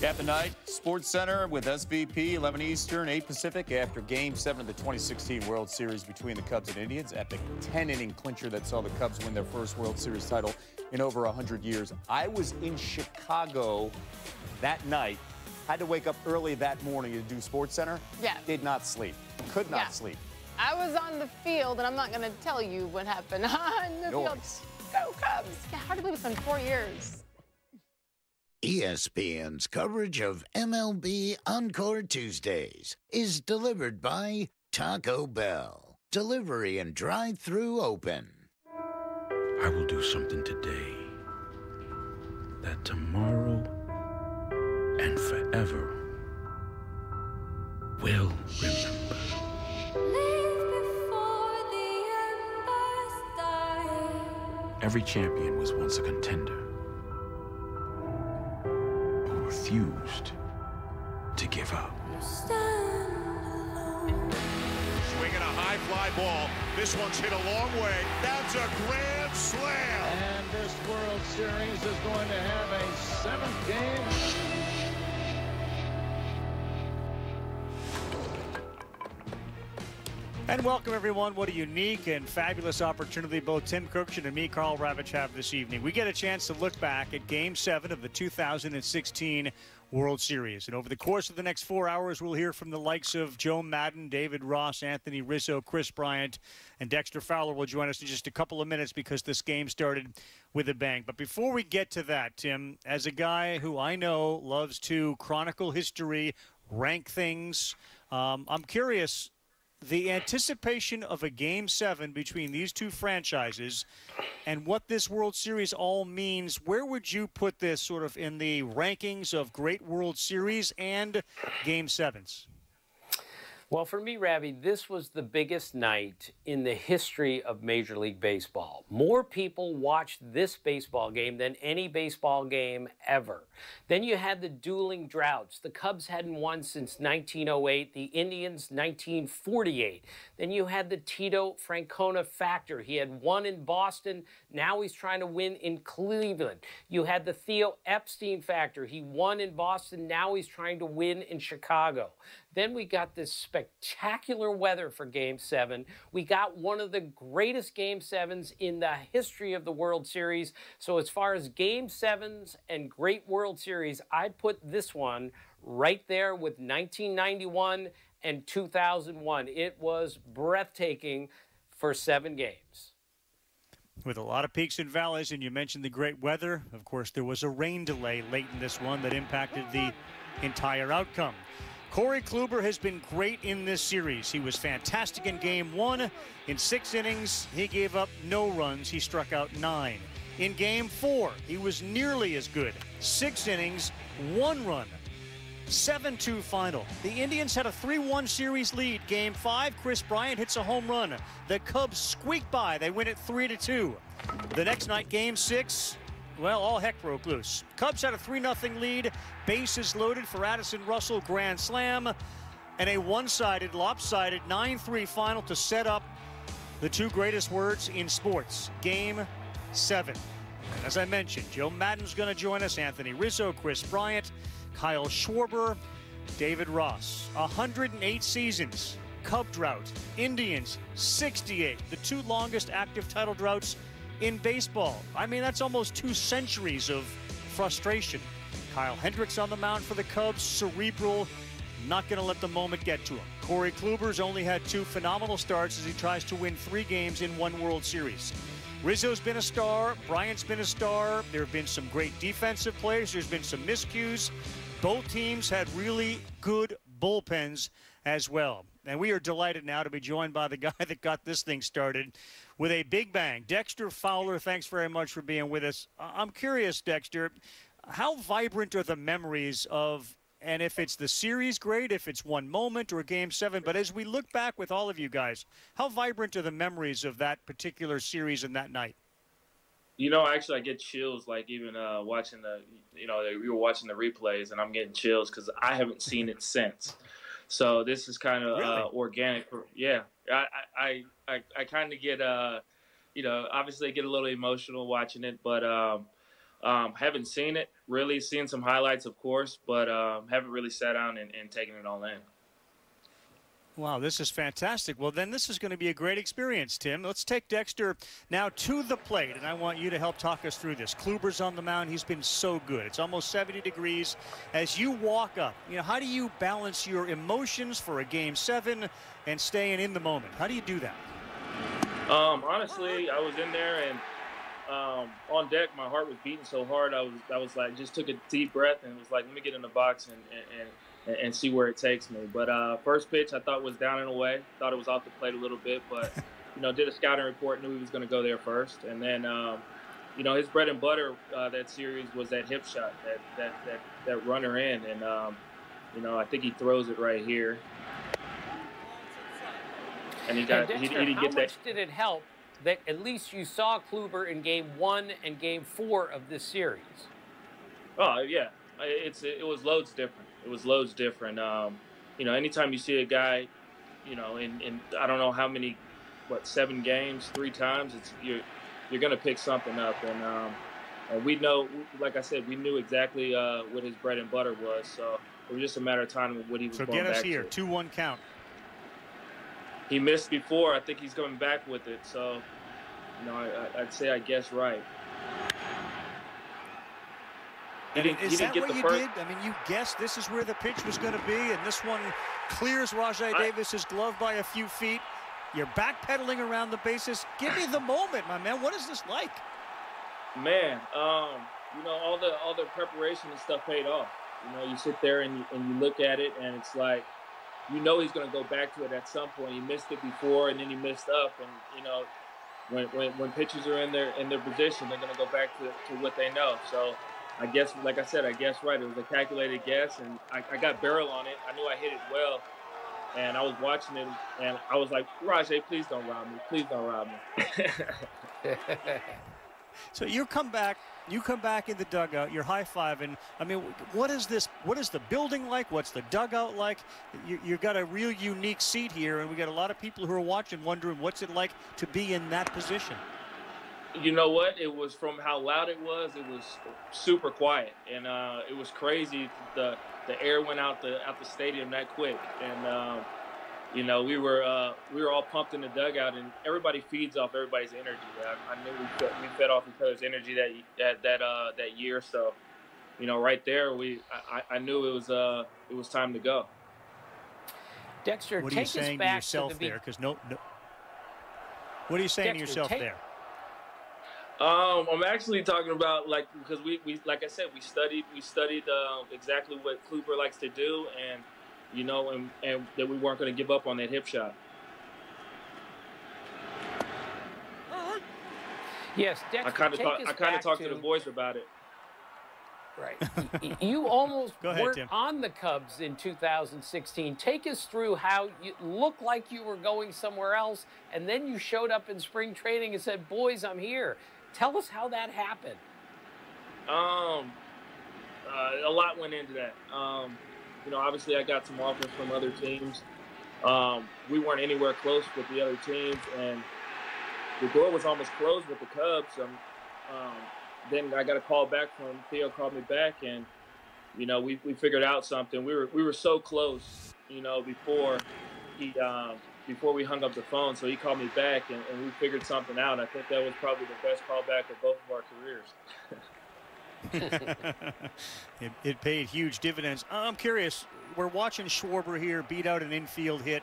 At the night, Sports Center with SVP, 11 Eastern, 8 Pacific, after Game 7 of the 2016 World Series between the Cubs and Indians. Epic 10-inning clincher that saw the Cubs win their first World Series title in over 100 years. I was in Chicago that night. Had to wake up early that morning to do Sports Center. Yeah. Did not sleep. Could not sleep. I was on the field, and I'm not going to tell you what happened on the field. Go Cubs. Yeah, hard to believe it's been 4 years. ESPN's coverage of MLB Encore Tuesdays is delivered by Taco Bell. Delivery and drive-through open. I will do something today that tomorrow and forever will remember. Every champion was once a contender who refused to give up. Swinging a high fly ball. This one's hit a long way. That's a grand slam. And this World Series is going to have a 7th game. And welcome, everyone. What a unique and fabulous opportunity both Tim Kurkjian and me, Karl Ravech, have this evening. We get a chance to look back at Game 7 of the 2016 World Series. And over the course of the next 4 hours, we'll hear from the likes of Joe Maddon, David Ross, Anthony Rizzo, Kris Bryant, and Dexter Fowler will join us in just a couple of minutes because this game started with a bang. But before we get to that, Tim, as a guy who I know loves to chronicle history, rank things, I'm curious, the anticipation of a Game 7 between these two franchises and what this World Series all means, where would you put this sort of in the rankings of great World Series and Game 7s? Well, for me, Ravi, this was the biggest night in the history of Major League Baseball. More people watched this baseball game than any baseball game ever. Then you had the dueling droughts. The Cubs hadn't won since 1908, the Indians 1948. Then you had the Tito Francona factor. He had won in Boston. Now he's trying to win in Cleveland. You had the Theo Epstein factor. He won in Boston. Now he's trying to win in Chicago. Then we got this spectacular weather for Game 7. We got one of the greatest Game 7s in the history of the World Series. So as far as Game 7s and great World Series, I'd put this one right there with 1991 and 2001. It was breathtaking for 7 games. With a lot of peaks and valleys, and you mentioned the great weather. Of course, there was a rain delay late in this one that impacted the entire outcome. Corey Kluber has been great in this series. He was fantastic in Game 1. In 6 innings, he gave up no runs. He struck out 9. In Game 4, he was nearly as good. 6 innings, 1 run. 7-2 final. The Indians had a 3-1 series lead. Game 5, Kris Bryant hits a home run. The Cubs squeak by. They win it 3-2. The next night, Game 6, well, all heck broke loose. Cubs had a 3-0 lead. Bases loaded for Addison Russell, grand slam. And a one-sided, lopsided 9-3 final to set up the 2 greatest words in sports. Game 7. And as I mentioned, Joe Maddon's going to join us. Anthony Rizzo, Kris Bryant, Kyle Schwarber, David Ross. 108 seasons. Cub drought. Indians, 68. The 2 longest active title droughts in baseball. I mean, that's almost 2 centuries of frustration. Kyle Hendricks on the mound for the Cubs, cerebral, not going to let the moment get to him. Corey Kluber's only had 2 phenomenal starts as he tries to win 3 games in 1 World Series. Rizzo's been a star. Bryant's been a star. There have been some great defensive plays. There's been some miscues. Both teams had really good bullpens as well. And we are delighted now to be joined by the guy that got this thing started with a big bang. Dexter Fowler, thanks very much for being with us. I'm curious, Dexter, how vibrant are the memories of, and if it's the series, great, if it's one moment or Game 7, but as we look back with all of you guys, how vibrant are the memories of that particular series and that night? You know, actually, I get chills, like even watching the, we were watching the replays, and I'm getting chills because I haven't seen it since. So this is kind of really? Organic. Yeah, I kind of get, obviously I get a little emotional watching it, but Haven't seen it really, seen some highlights, of course, but haven't really sat down and taken it all in. Wow, this is fantastic. Well, then this is going to be a great experience, Tim. Let's take Dexter now to the plate, and I want you to help talk us through this. Kluber's on the mound. He's been so good. It's almost 70 degrees. As you walk up, how do you balance your emotions for a Game 7 and staying in the moment? How do you do that? Honestly, I was in there, and on deck, my heart was beating so hard. I was like, just took a deep breath and was like, let me get in the box and see where it takes me. But first pitch I thought was down and away. Thought it was off the plate a little bit, but did a scouting report, knew he was going to go there first. And then his bread and butter that series was that hip shot, that runner in, and I think he throws it right here. And he Dexter, didn't how get that. much did it help that at least you saw Kluber in Game 1 and Game 4 of this series? Oh yeah, it was loads different. It was loads different. Anytime you see a guy, in I don't know how many, 7 games, 3 times, you're going to pick something up. And we know, like I said, we knew exactly what his bread and butter was. So it was just a matter of time what he was going back to. So get us here, 2-1 count. He missed before. I think he's coming back with it. So, I'd say I guess right. Is that what you did? I mean, you guessed this is where the pitch was going to be, and this one clears Rajai Davis's glove by a few feet. You're backpedaling around the bases. Give me the moment, my man. What is this like? Man, all the preparation and stuff paid off. You sit there and you look at it, and it's like, he's going to go back to it at some point. He missed it before, and then he missed up. And when pitchers are in their position, they're going to go back to what they know. So I guess, like I said, I guess right. It was a calculated guess, and I got barrel on it. I knew I hit it well, and I was watching it, and I was like, Rajai, please don't rob me. Please don't rob me. So you come back in the dugout, you're high-fiving. I mean, what is this? What is the building like? What's the dugout like? You've got a real unique seat here, and we got a lot of people who are watching wondering what's it like to be in that position. You know what? It was, from how loud it was super quiet, and it was crazy. The air went out the stadium that quick, and we were all pumped in the dugout, and everybody feeds off everybody's energy. I knew we fed off each other's energy that year. So, right there, I knew it was time to go. Dexter, what are you saying to yourself there? Because no. What are you saying to yourself there? I'm actually talking about, because we like I said, we studied exactly what Kluber likes to do, and and that we weren't going to give up on that hip shot. Yes, Dexter, I kind of talked to the boys about it. Right. You almost weren't Tim. on the Cubs in 2016. Take us through how you looked like you were going somewhere else, and then you showed up in spring training and said, boys, I'm here. Tell us how that happened. A lot went into that. Obviously I got some offers from other teams. We weren't anywhere close with the other teams, and the door was almost closed with the Cubs. Then I got a call back from Theo, called me back, and we figured out something. We were so close, before we hung up the phone. So he called me back, and we figured something out. I think that was probably the best callback of both of our careers. It paid huge dividends. I'm curious, we're watching Schwarber here beat out an infield hit.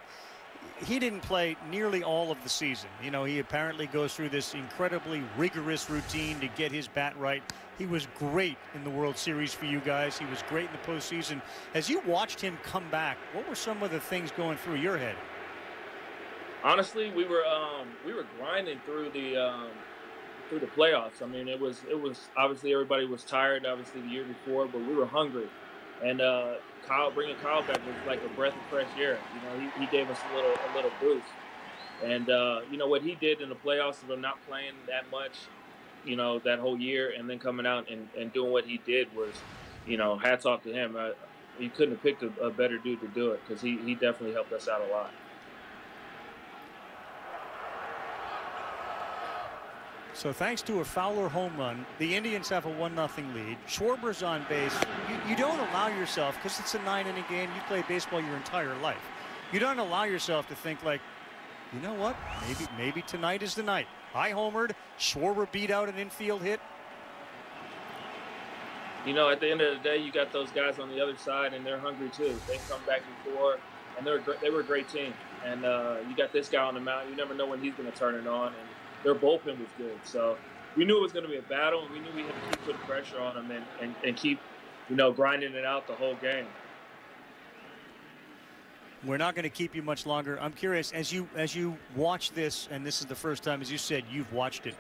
He didn't play nearly all of the season. He apparently goes through this incredibly rigorous routine to get his bat right. He was great in the World Series for you guys. He was great in the postseason. As you watched him come back, what were some of the things going through your head? Honestly, we were grinding through the playoffs. I mean, it was obviously everybody was tired, obviously the year before, but we were hungry. And bringing Karl back was like a breath of fresh air. He gave us a little boost. And what he did in the playoffs of him not playing that much, that whole year, and then coming out and doing what he did was, hats off to him. You couldn't have picked a better dude to do it, because he definitely helped us out a lot. So thanks to a Fowler home run, the Indians have a 1-0 lead. Schwarber's on base. You don't allow yourself, because it's a 9-inning game, you play baseball your entire life. You don't allow yourself to think like, you know what, maybe tonight is the night. I homered, Schwarber beat out an infield hit. You know, at the end of the day, you got those guys on the other side, and they're hungry too. They've come back before, and they were a great team. And you got this guy on the mound. You never know when he's going to turn it on. And their bullpen was good. So we knew it was going to be a battle, and we knew we had to keep putting pressure on them and keep, you know, grinding it out the whole game. We're not going to keep you much longer. I'm curious, as you watch this, and this is the first time, as you said, you've watched it,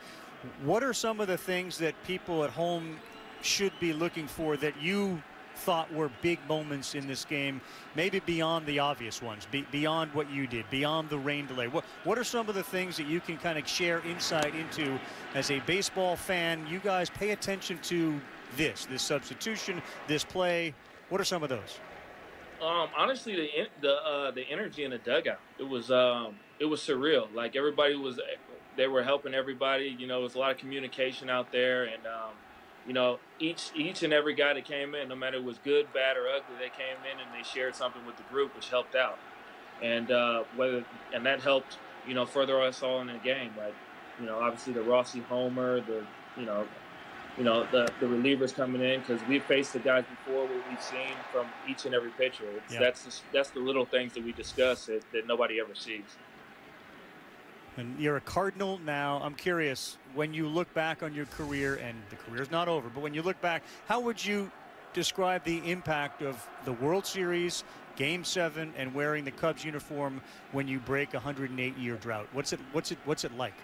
what are some of the things that people at home should be looking for that you thought were big moments in this game, maybe beyond the obvious ones, beyond what you did, beyond the rain delay? What are some of the things that you can kind of share insight into as a baseball fan? You guys pay attention to this substitution, this play. What are some of those? Honestly, the energy in the dugout, it was surreal. Like they were helping everybody. You know, there was a lot of communication out there, and you know, each and every guy that came in, no matter it was good, bad, or ugly, they came in and they shared something with the group, which helped out. And that helped, you know, further us all in the game. Like, you know, obviously the Rossi homer, the relievers coming in, because we've faced the guys before, what we've seen from each and every pitcher. That's the little things that we discuss that nobody ever sees. And you're a Cardinal now. I'm curious, when you look back on your career, and the career's not over, but when you look back, how would you describe the impact of the World Series, Game 7, and wearing the Cubs uniform when you break a 108-year drought? What's it like?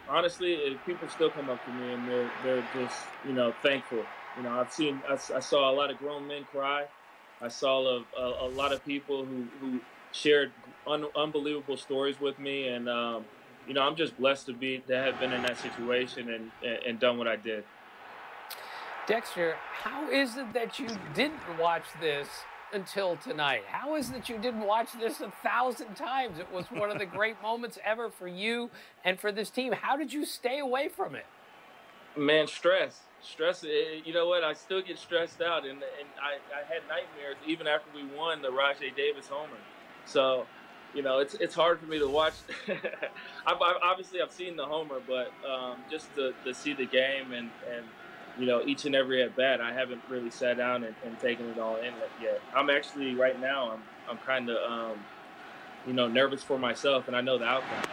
Honestly, people still come up to me and they're just, you know, thankful. You know, I saw a lot of grown men cry. I saw a lot of people who shared unbelievable stories with me, and you know, I'm just blessed to have been in that situation and done what I did. Dexter, how is it that you didn't watch this until tonight? How is it that you didn't watch this 1,000 times? It was one of the great moments ever for you and for this team. How did you stay away from it? Man, stress. You know what? I still get stressed out, and I had nightmares even after we won the Rajai Davis homer. So, you know, it's hard for me to watch. I've seen the homer, but just to see the game and you know, each and every at bat, I haven't really sat down and taken it all in yet. I'm actually right now, I'm kind of you know, nervous for myself, and I know the outcome.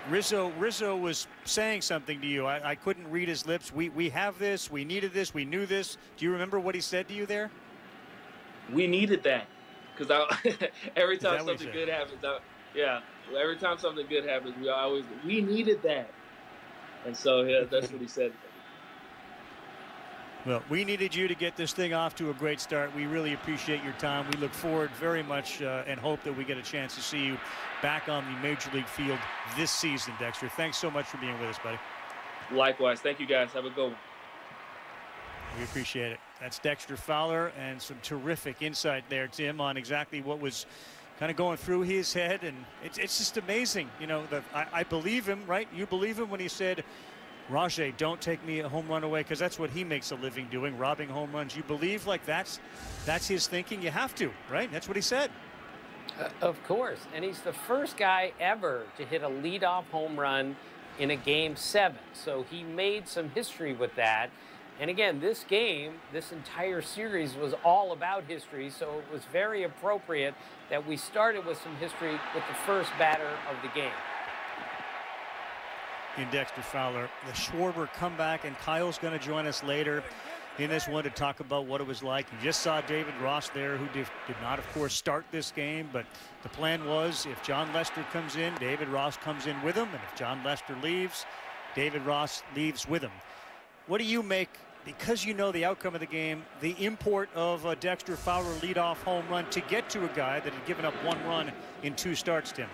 Rizzo was saying something to you. I couldn't read his lips. We have this. We needed this. We knew this. Do you remember what he said to you there? We needed that, because every time something good happens, every time something good happens, we needed that. And so, yeah, that's what he said. Well, we needed you to get this thing off to a great start. We really appreciate your time. We look forward very much and hope that we get a chance to see you back on the Major League field this season, Dexter. Thanks so much for being with us, buddy. Likewise. Thank you, guys. Have a good one. We appreciate it. That's Dexter Fowler, and some terrific insight there, Tim, on exactly what was kind of going through his head. And it's just amazing. You know, I believe him, right? You believe him when he said, Rajai, don't take me a home run away, because that's what he makes a living doing, robbing home runs. You believe like that's his thinking? You have to, right? That's what he said. Of course. And he's the first guy ever to hit a leadoff home run in a Game 7. So he made some history with that. And again, this game, this entire series was all about history, so it was very appropriate that we started with some history with the first batter of the game. In Dexter Fowler, the Schwarber comeback, and Kyle's going to join us later in this one to talk about what it was like. You just saw David Ross there, who did not, of course, start this game, but the plan was if John Lester comes in, David Ross comes in with him, and if John Lester leaves, David Ross leaves with him. What do you make, because you know the outcome of the game, the import of a Dexter Fowler leadoff home run to get to a guy that had given up 1 run in 2 starts, Tim?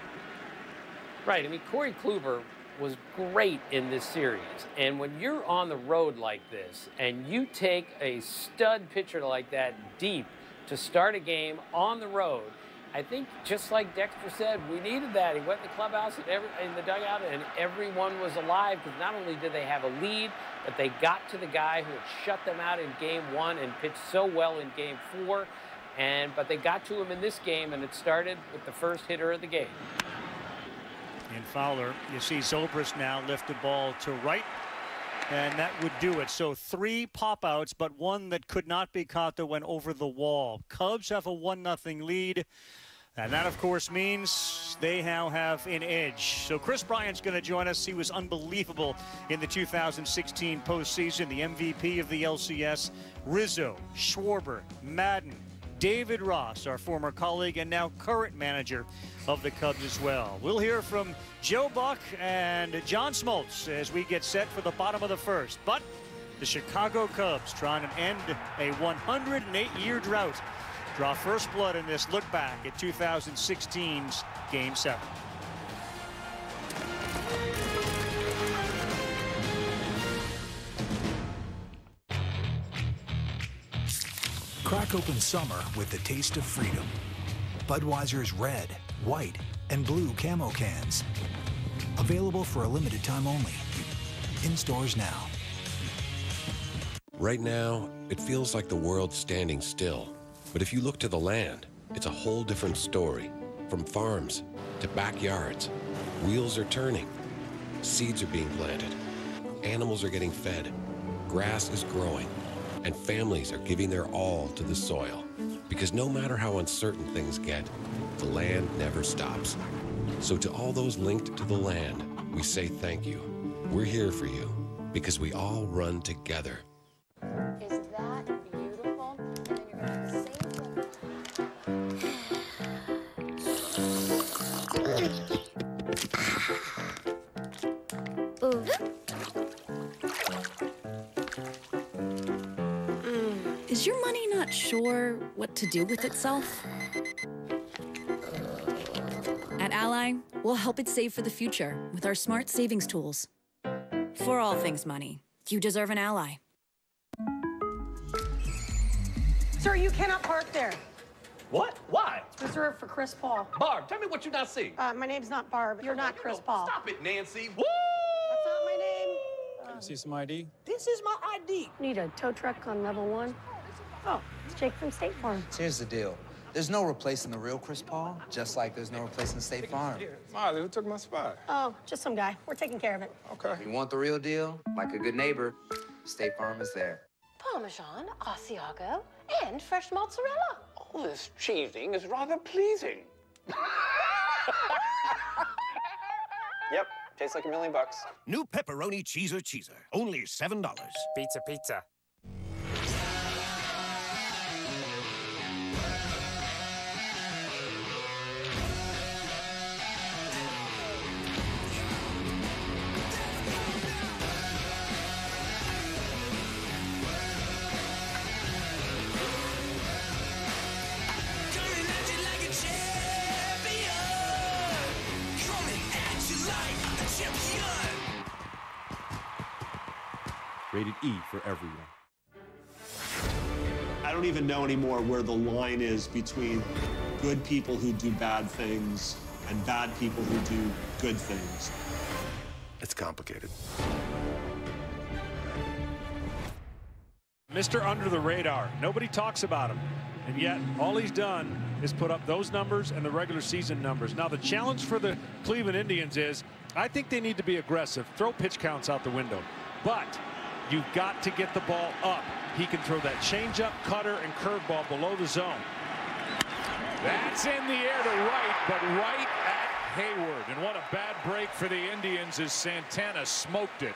Right. I mean, Corey Kluber was great in this series. And when you're on the road like this and you take a stud pitcher like that deep to start a game on the road, I think just like Dexter said, we needed that. He went in the clubhouse and in the dugout, and everyone was alive because not only did they have a lead, but they got to the guy who had shut them out in Game 1 and pitched so well in Game 4. But they got to him in this game, and it started with the first hitter of the game. In Fowler, you see Zobrist now lift the ball to right, and that would do it. So 3 pop-outs, but one that could not be caught that went over the wall. Cubs have a 1-0 lead, and that, of course, means they now have an edge. So Chris Bryant's going to join us. He was unbelievable in the 2016 postseason, the MVP of the LCS. Rizzo, Schwarber, Madden, David Ross, our former colleague and now current manager of the Cubs as well. We'll hear from Joe Buck and John Smoltz as we get set for the bottom of the first. But the Chicago Cubs trying to end a 108-year drought. Draw first blood in this look back at 2016's Game 7. Crack open summer with the taste of freedom. Budweiser's red, white, and blue camo cans. Available for a limited time only. In stores now. Right now, it feels like the world's standing still. But if you look to the land, it's a whole different story. From farms to backyards, wheels are turning. Seeds are being planted. Animals are getting fed. Grass is growing. And families are giving their all to the soil. Because no matter how uncertain things get, the land never stops. So to all those linked to the land, we say thank you. We're here for you because we all run together. Is that beautiful? And then you're going to save Is your money not sure what to do with itself? At Ally, we'll help it save for the future with our smart savings tools. For all things money, you deserve an ally. Sir, you cannot park there. What? Why? It's reserved for Chris Paul. Barb, tell me what you not see. My name's not Barb. You're not Chris Paul. Stop it, Nancy. Woo! That's not my name. Can I see some ID? This is my ID. Need a tow truck on level 1. Oh, it's Jake from State Farm. Here's the deal. There's no replacing the real Chris Paul, just like there's no replacing State Farm. Molly, who took my spot? Oh, just some guy. We're taking care of it. Okay. If you want the real deal, like a good neighbor, State Farm is there. Parmesan, Asiago, and fresh mozzarella. All this cheesing is rather pleasing. Yep, tastes like $1 million. New pepperoni cheeser. Only $7. Pizza. Rated E for everyone. I don't even know anymore where the line is between good people who do bad things and bad people who do good things. It's complicated. Mr. Under the Radar. Nobody talks about him. And yet, all he's done is put up those numbers and the regular season numbers. Now, the challenge for the Cleveland Indians is, I think they need to be aggressive. Throw pitch counts out the window. But you've got to get the ball up. He can throw that changeup, cutter, and curveball below the zone. That's in the air to right, but right at Hayward. And what a bad break for the Indians as Santana smoked it.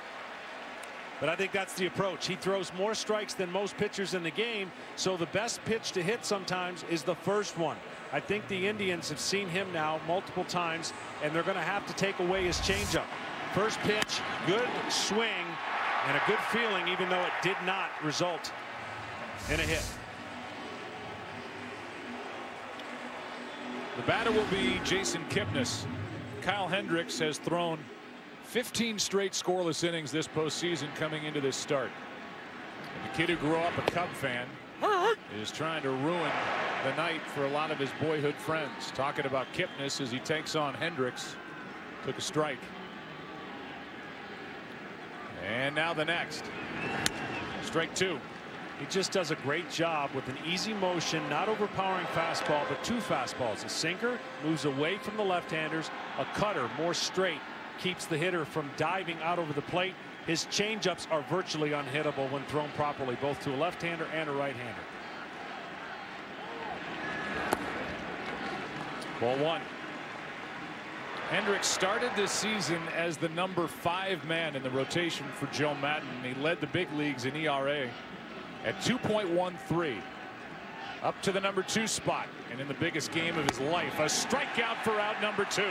But I think that's the approach. He throws more strikes than most pitchers in the game, so the best pitch to hit sometimes is the first one. I think the Indians have seen him now multiple times, and they're going to have to take away his changeup. First pitch, good swing, and a good feeling, even though it did not result in a hit. The batter will be Jason Kipnis. Kyle Hendricks has thrown 15 straight scoreless innings this postseason coming into this start. And the kid who grew up a Cub fan is trying to ruin the night for a lot of his boyhood friends. Talking about Kipnis as he takes on Hendricks. Took a strike. And now the next. Strike two. He just does a great job with an easy motion, not overpowering fastball, but two fastballs. A sinker moves away from the left-handers. A cutter, more straight, keeps the hitter from diving out over the plate. His changeups are virtually unhittable when thrown properly, both to a left-hander and a right-hander. Ball one. Hendricks started this season as the number 5 man in the rotation for Joe Maddon. He led the big leagues in ERA at 2.13. Up to the number 2 spot, and in the biggest game of his life, a strikeout for out number 2.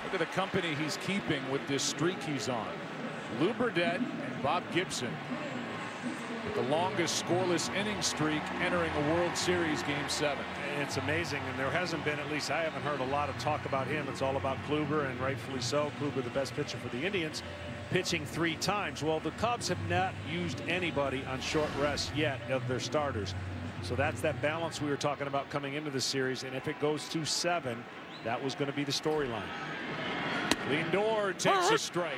Look at the company he's keeping with this streak he's on. Lou Burdett and Bob Gibson, the longest scoreless inning streak entering a World Series Game 7. It's amazing, and there hasn't been, at least I haven't heard a lot of talk about him. It's all about Kluber, and rightfully so. Kluber, the best pitcher for the Indians, pitching 3 times. Well, the Cubs have not used anybody on short rest yet of their starters. So that's that balance we were talking about coming into the series, and if it goes to 7, that was going to be the storyline. Lindor takes a strike.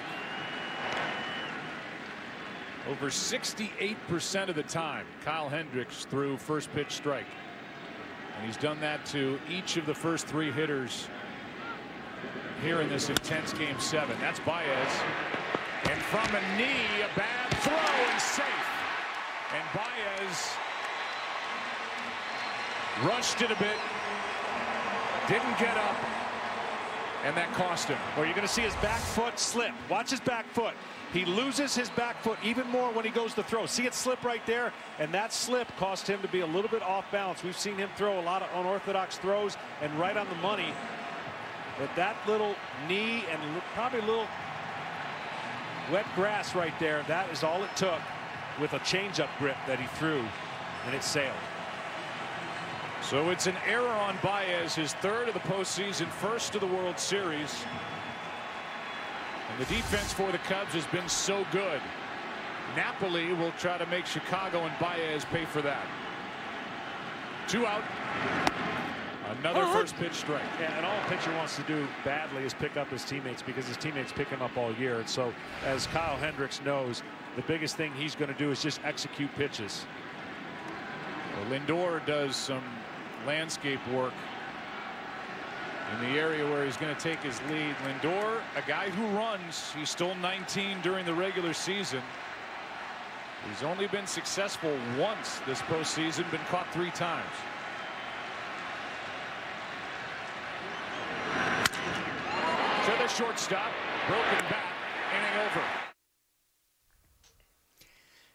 Over 68% of the time, Kyle Hendricks threw first pitch strike. And he's done that to each of the first 3 hitters here in this intense Game 7. That's Baez. And from a knee, a bad throw and safe. And Baez rushed it a bit. Didn't get up. And that cost him. Or you're going to see his back foot slip. Watch his back foot. He loses his back foot even more when he goes to throw. See it slip right there, and that slip cost him to be a little bit off balance. We've seen him throw a lot of unorthodox throws and right on the money. But that little knee and probably a little wet grass right there, that is all it took with a changeup grip that he threw, and it sailed. So it's an error on Baez, his 3rd of the postseason, 1st of the World Series. And the defense for the Cubs has been so good. Napoli will try to make Chicago and Baez pay for that. 2 out. Another first pitch strike. Yeah, and all a pitcher wants to do badly is pick up his teammates, because his teammates pick him up all year. And so, as Kyle Hendricks knows, the biggest thing he's going to do is just execute pitches. Well, Lindor does some landscape work in the area where he's going to take his lead. Lindor, a guy who runs. He stole 19 during the regular season. He's only been successful once this postseason, been caught 3 times. To the shortstop, broken bat, inning over.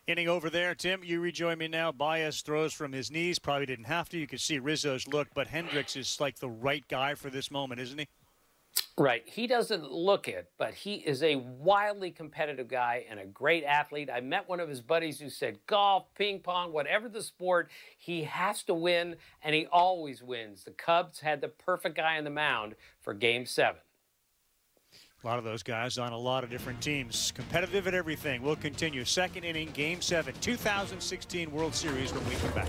Inning over there. Tim, you rejoin me now. Baez throws from his knees. Probably didn't have to. You could see Rizzo's look, but Hendricks is like the right guy for this moment, isn't he? Right. He doesn't look it, but he is a wildly competitive guy and a great athlete. I met one of his buddies who said golf, ping pong, whatever the sport, he has to win, and he always wins. The Cubs had the perfect guy on the mound for Game 7. A lot of those guys on a lot of different teams. Competitive at everything. We'll continue. 2nd inning, Game 7, 2016 World Series when we come back.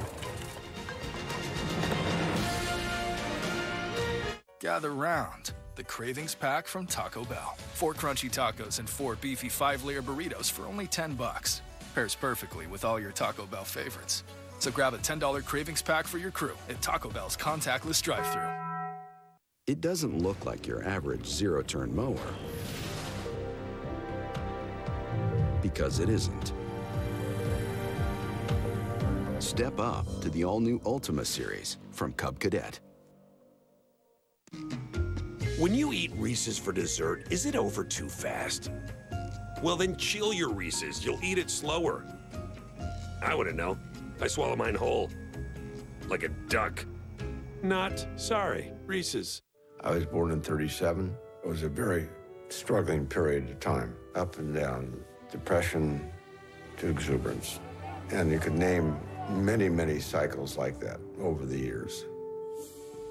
Gather round. The Cravings Pack from Taco Bell. 4 crunchy tacos and 4 beefy 5-layer burritos for only $10. Pairs perfectly with all your Taco Bell favorites. So grab a $10 Cravings Pack for your crew at Taco Bell's contactless drive-thru. It doesn't look like your average zero-turn mower, because it isn't. Step up to the all-new Ultima series from Cub Cadet. When you eat Reese's for dessert, is it over too fast? Well, then chill your Reese's. You'll eat it slower. I wouldn't know. I swallow mine whole. Like a duck. Not sorry, Reese's. I was born in '37. It was a very struggling period of time, up and down, depression to exuberance. And you could name many, many cycles like that over the years.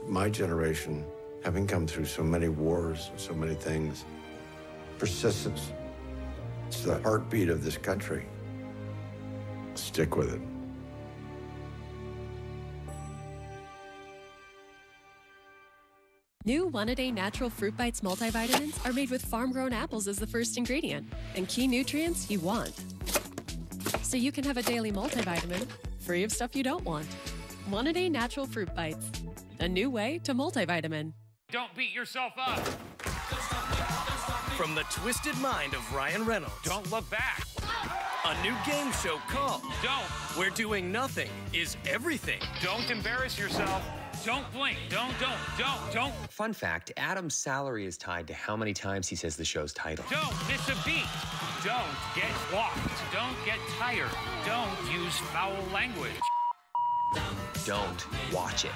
My generation, having come through so many wars, so many things, persistence, it's the heartbeat of this country. stick with it. New One-A-Day Natural Fruit Bites multivitamins are made with farm-grown apples as the first ingredient and key nutrients you want. So you can have a daily multivitamin free of stuff you don't want. One-A-Day Natural Fruit Bites. A new way to multivitamin. Don't beat yourself up. From the twisted mind of Ryan Reynolds. Don't look back. A new game show called Don't. Where Doing Nothing is Everything. Don't embarrass yourself. Don't blink. Don't. Fun fact, Adam's salary is tied to how many times he says the show's title. Don't miss a beat. Don't get walked. Don't get tired. Don't use foul language. Don't watch it.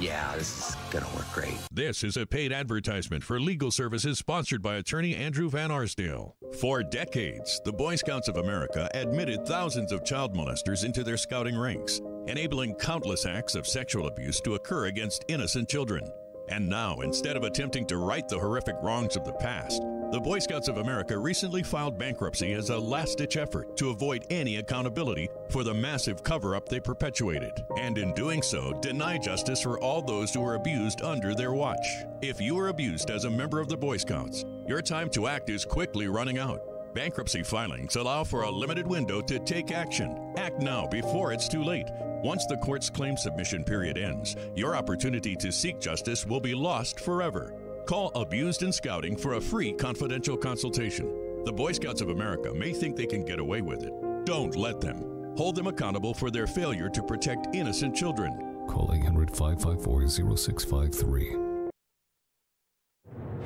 Yeah, this is gonna work great. This is a paid advertisement for legal services sponsored by attorney Andrew Van Arsdale. For decades, the Boy Scouts of America admitted thousands of child molesters into their scouting ranks, enabling countless acts of sexual abuse to occur against innocent children. And now, instead of attempting to right the horrific wrongs of the past, the Boy Scouts of America recently filed bankruptcy as a last-ditch effort to avoid any accountability for the massive cover-up they perpetuated, and in doing so, deny justice for all those who were abused under their watch. If you were abused as a member of the Boy Scouts, your time to act is quickly running out. Bankruptcy filings allow for a limited window to take action. Act now before it's too late. Once the court's claim submission period ends, your opportunity to seek justice will be lost forever. Call Abused in Scouting for a free confidential consultation. The Boy Scouts of America may think they can get away with it. Don't let them. Hold them accountable for their failure to protect innocent children. Call 800-554-0653.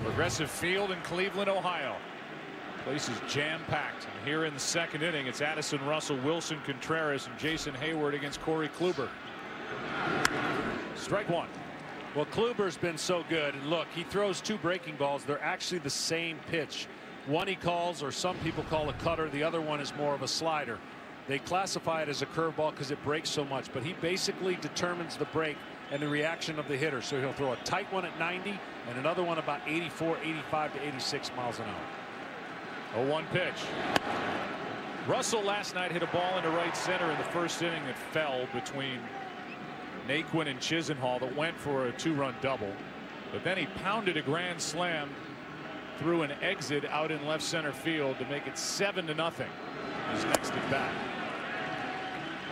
Progressive Field in Cleveland, Ohio. Place is jam-packed. And here in the second inning, it's Addison Russell, Wilson Contreras, and Jason Hayward against Corey Kluber. Strike one. Well, Kluber's been so good. And look, he throws two breaking balls. They're actually the same pitch. One he calls, or some people call a cutter. The other one is more of a slider. They classify it as a curveball because it breaks so much. But he basically determines the break and the reaction of the hitter. So he'll throw a tight one at 90 and another one about 84, 85 to 86 miles an hour. 0-1 pitch. Russell last night hit a ball into right center in the first inning that fell between Naquin and Chisenhall that went for a two-run double. But then he pounded a grand slam through an exit out in left center field to make it 7-0. His next at bat.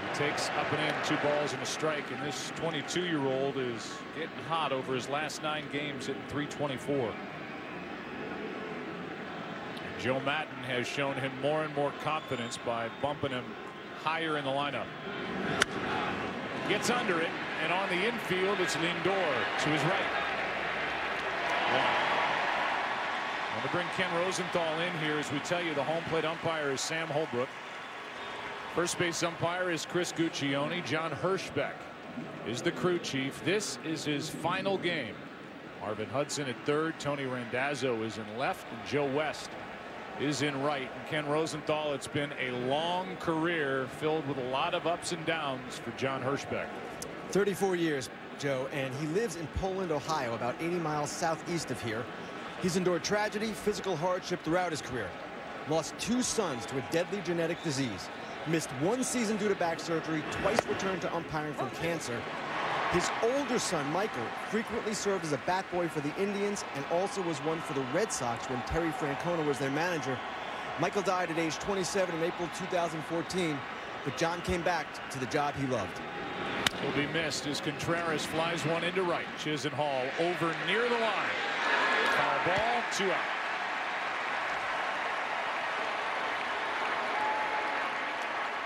He takes up and in 2 balls and a strike, and this 22-year-old is getting hot over his last 9 games hitting .324. Joe Madden has shown him more and more confidence by bumping him higher in the lineup. Gets under it, and on the infield, it's Lindor to his right. I'm going to bring Ken Rosenthal in here as we tell you the home plate umpire is Sam Holbrook. First base umpire is Chris Guccione. John Hirschbeck is the crew chief. This is his final game. Marvin Hudson at third. Tony Randazzo is in left, and Joe West is in right. And Ken Rosenthal, it's been a long career filled with a lot of ups and downs for John Hirschbeck. 34 years, Joe, and he lives in Poland, Ohio, about 80 miles southeast of here. He's endured tragedy, physical hardship throughout his career. Lost 2 sons to a deadly genetic disease. Missed 1 season due to back surgery, twice returned to umpiring from cancer. His older son, Michael, frequently served as a bat boy for the Indians and also was one for the Red Sox when Terry Francona was their manager. Michael died at age 27 in April 2014, but John came back to the job he loved. Will be missed as Contreras flies one into right. Chisenhall over near the line. Foul ball, 2 out.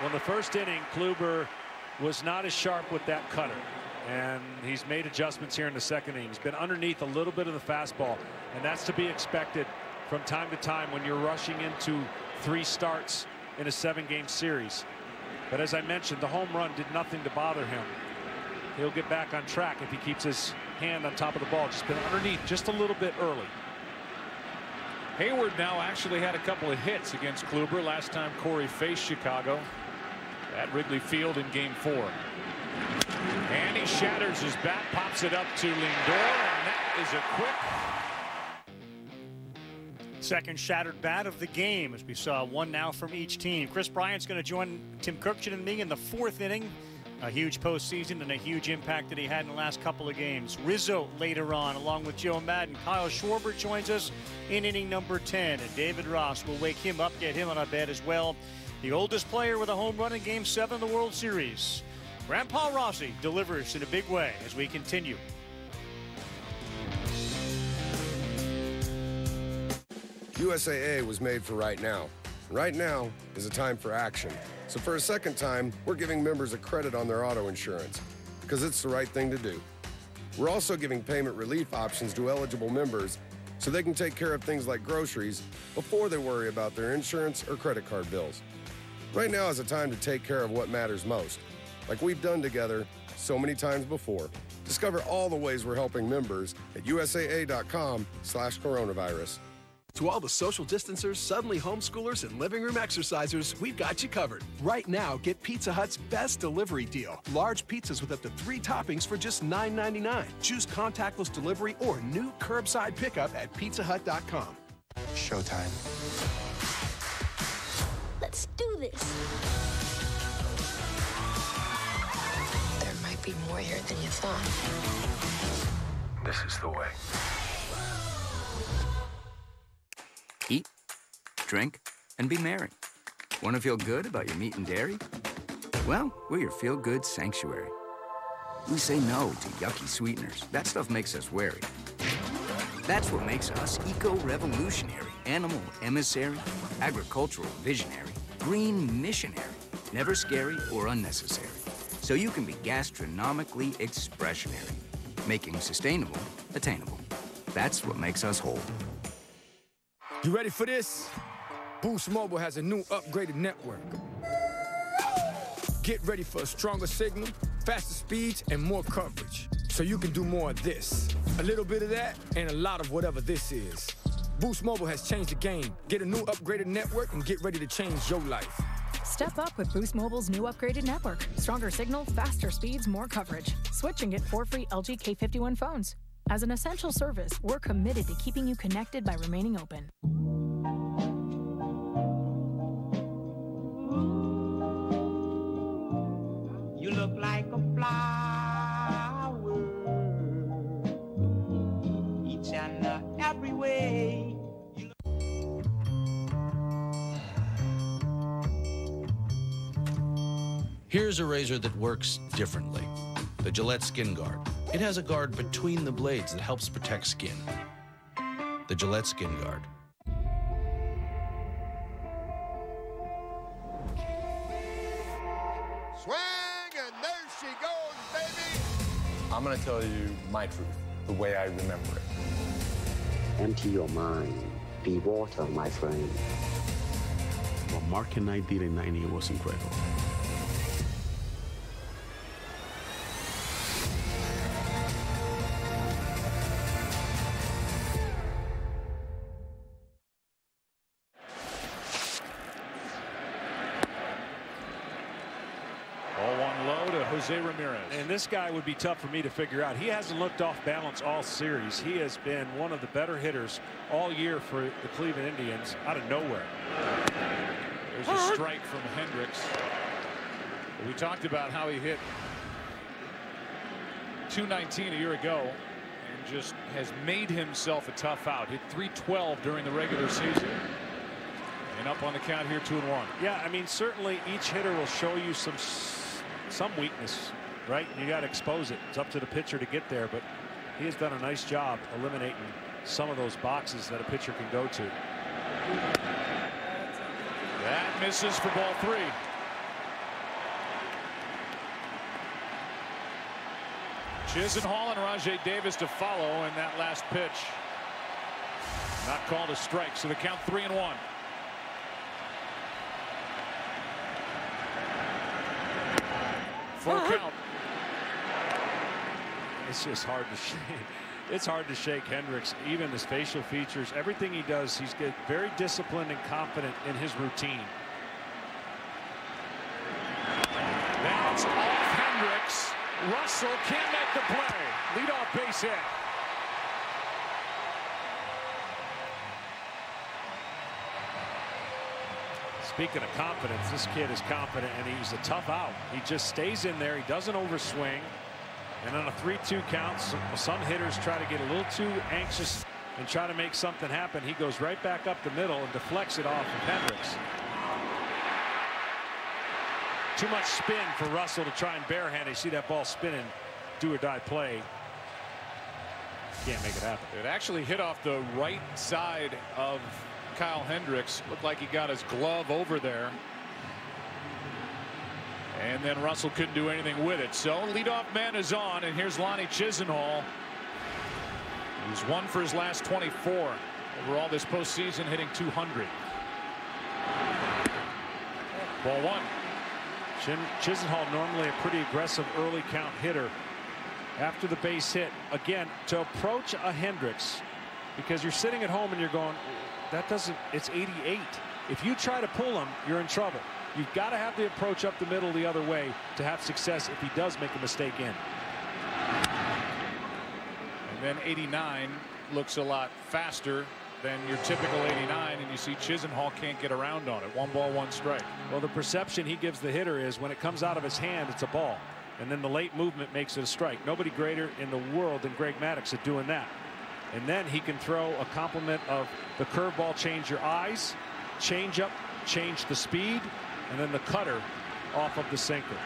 Well, in the first inning, Kluber was not as sharp with that cutter. And he's made adjustments here in the second inning. He's been underneath a little bit of the fastball, and that's to be expected from time to time when you're rushing into 3 starts in a 7-game series. But as I mentioned, the home run did nothing to bother him. He'll get back on track if he keeps his hand on top of the ball. Just been underneath just a little bit early. Hayward now actually had a couple of hits against Kluber last time Corey faced Chicago at Wrigley Field in Game 4. And he shatters his bat, pops it up to Lindor, and that is a quick Second shattered bat of the game, as we saw one now from each team. Chris Bryant's going to join Tim Kurkjian and me in the 4th inning. A huge postseason and a huge impact that he had in the last couple of games. Rizzo later on, along with Joe Madden. Kyle Schwarber joins us in inning number 10. And David Ross will wake him up, get him on a bed as well. The oldest player with a home run in Game 7 of the World Series. Grandpa Rossi delivers in a big way as we continue. USAA was made for right now. Right now is a time for action. So for a second time, we're giving members a credit on their auto insurance because it's the right thing to do. We're also giving payment relief options to eligible members so they can take care of things like groceries before they worry about their insurance or credit card bills. Right now is a time to take care of what matters most, like we've done together so many times before. Discover all the ways we're helping members at usaa.com/coronavirus. To all the social distancers, suddenly homeschoolers, and living room exercisers, we've got you covered. Right now, get Pizza Hut's best delivery deal. Large pizzas with up to 3 toppings for just $9.99. Choose contactless delivery or new curbside pickup at pizzahut.com. Showtime. Let's do this. There might be more here than you thought. This is the way. Eat, drink, and be merry. Want to feel good about your meat and dairy? Well, we're your feel-good sanctuary. We say no to yucky sweeteners. That stuff makes us wary. That's what makes us eco-revolutionary, animal emissary, agricultural visionary, green missionary, never scary or unnecessary. So you can be gastronomically expressionary, making sustainable attainable. That's what makes us whole. You ready for this? Boost Mobile has a new upgraded network. Get ready for a stronger signal, faster speeds, and more coverage. So you can do more of this, a little bit of that, and a lot of whatever this is. Boost Mobile has changed the game. Get a new upgraded network and get ready to change your life. Step up with Boost Mobile's new upgraded network. Stronger signal, faster speeds, more coverage. Switch and get 4 free LG K51 phones. As an essential service, we're committed to keeping you connected by remaining open. You look like a flower, each and every way. Here's a razor that works differently. The Gillette Skin Guard. It has a guard between the blades that helps protect skin. The Gillette Skin Guard. Swing, and there she goes, baby! I'm gonna tell you my truth, the way I remember it. Empty your mind. Be water, my friend. What Mark and I did in '98 was incredible. Jose Ramirez. And this guy would be tough for me to figure out. He hasn't looked off balance all series. He has been one of the better hitters all year for the Cleveland Indians out of nowhere. There's a strike from Hendricks. We talked about how he hit .219 a year ago and just has made himself a tough out. Hit .312 during the regular season. And up on the count here, 2-1. Yeah, I mean, certainly each hitter will show you some weakness, right? You got to expose it. It's up to the pitcher to get there, but he has done a nice job eliminating some of those boxes that a pitcher can go to. That misses for ball 3. Chisenhall and Rajai Davis to follow in that last pitch. Not called a strike, so the count 3-1. Full count. It's just hard to shake. It's hard to shake Hendricks. Even his facial features, everything he does, he's very disciplined and confident in his routine. That's off Hendricks. Russell can't make the play. Leadoff base hit. Speaking of confidence, this kid is confident, and he's a tough out. He just stays in there. He doesn't overswing. And on a 3-2 count, some hitters try to get a little too anxious and try to make something happen. He goes right back up the middle and deflects it off of Hendricks. Too much spin for Russell to try and barehand. You see that ball spinning, do or die play. Can't make it happen. It actually hit off the right side of Kyle Hendricks. Looked like he got his glove over there. And then Russell couldn't do anything with it. So leadoff man is on, and here's Lonnie Chisenhall. He's 1 for his last 24 overall this postseason, hitting 200. Ball 1. Chisenhall, normally a pretty aggressive early count hitter. After the base hit, again, to approach a Hendricks, because you're sitting at home and you're going, that doesn't, it's 88. If you try to pull him, you're in trouble. You've got to have the approach up the middle the other way to have success if he does make a mistake in. And then 89 looks a lot faster than your typical 89, and you see Chisenhall can't get around on it. 1 ball, 1 strike. Well, the perception he gives the hitter is when it comes out of his hand, it's a ball. And then the late movement makes it a strike. Nobody greater in the world than Greg Maddux at doing that. And then he can throw a complement of the curveball, change your eyes, change up, change the speed, and then the cutter off of the sinker.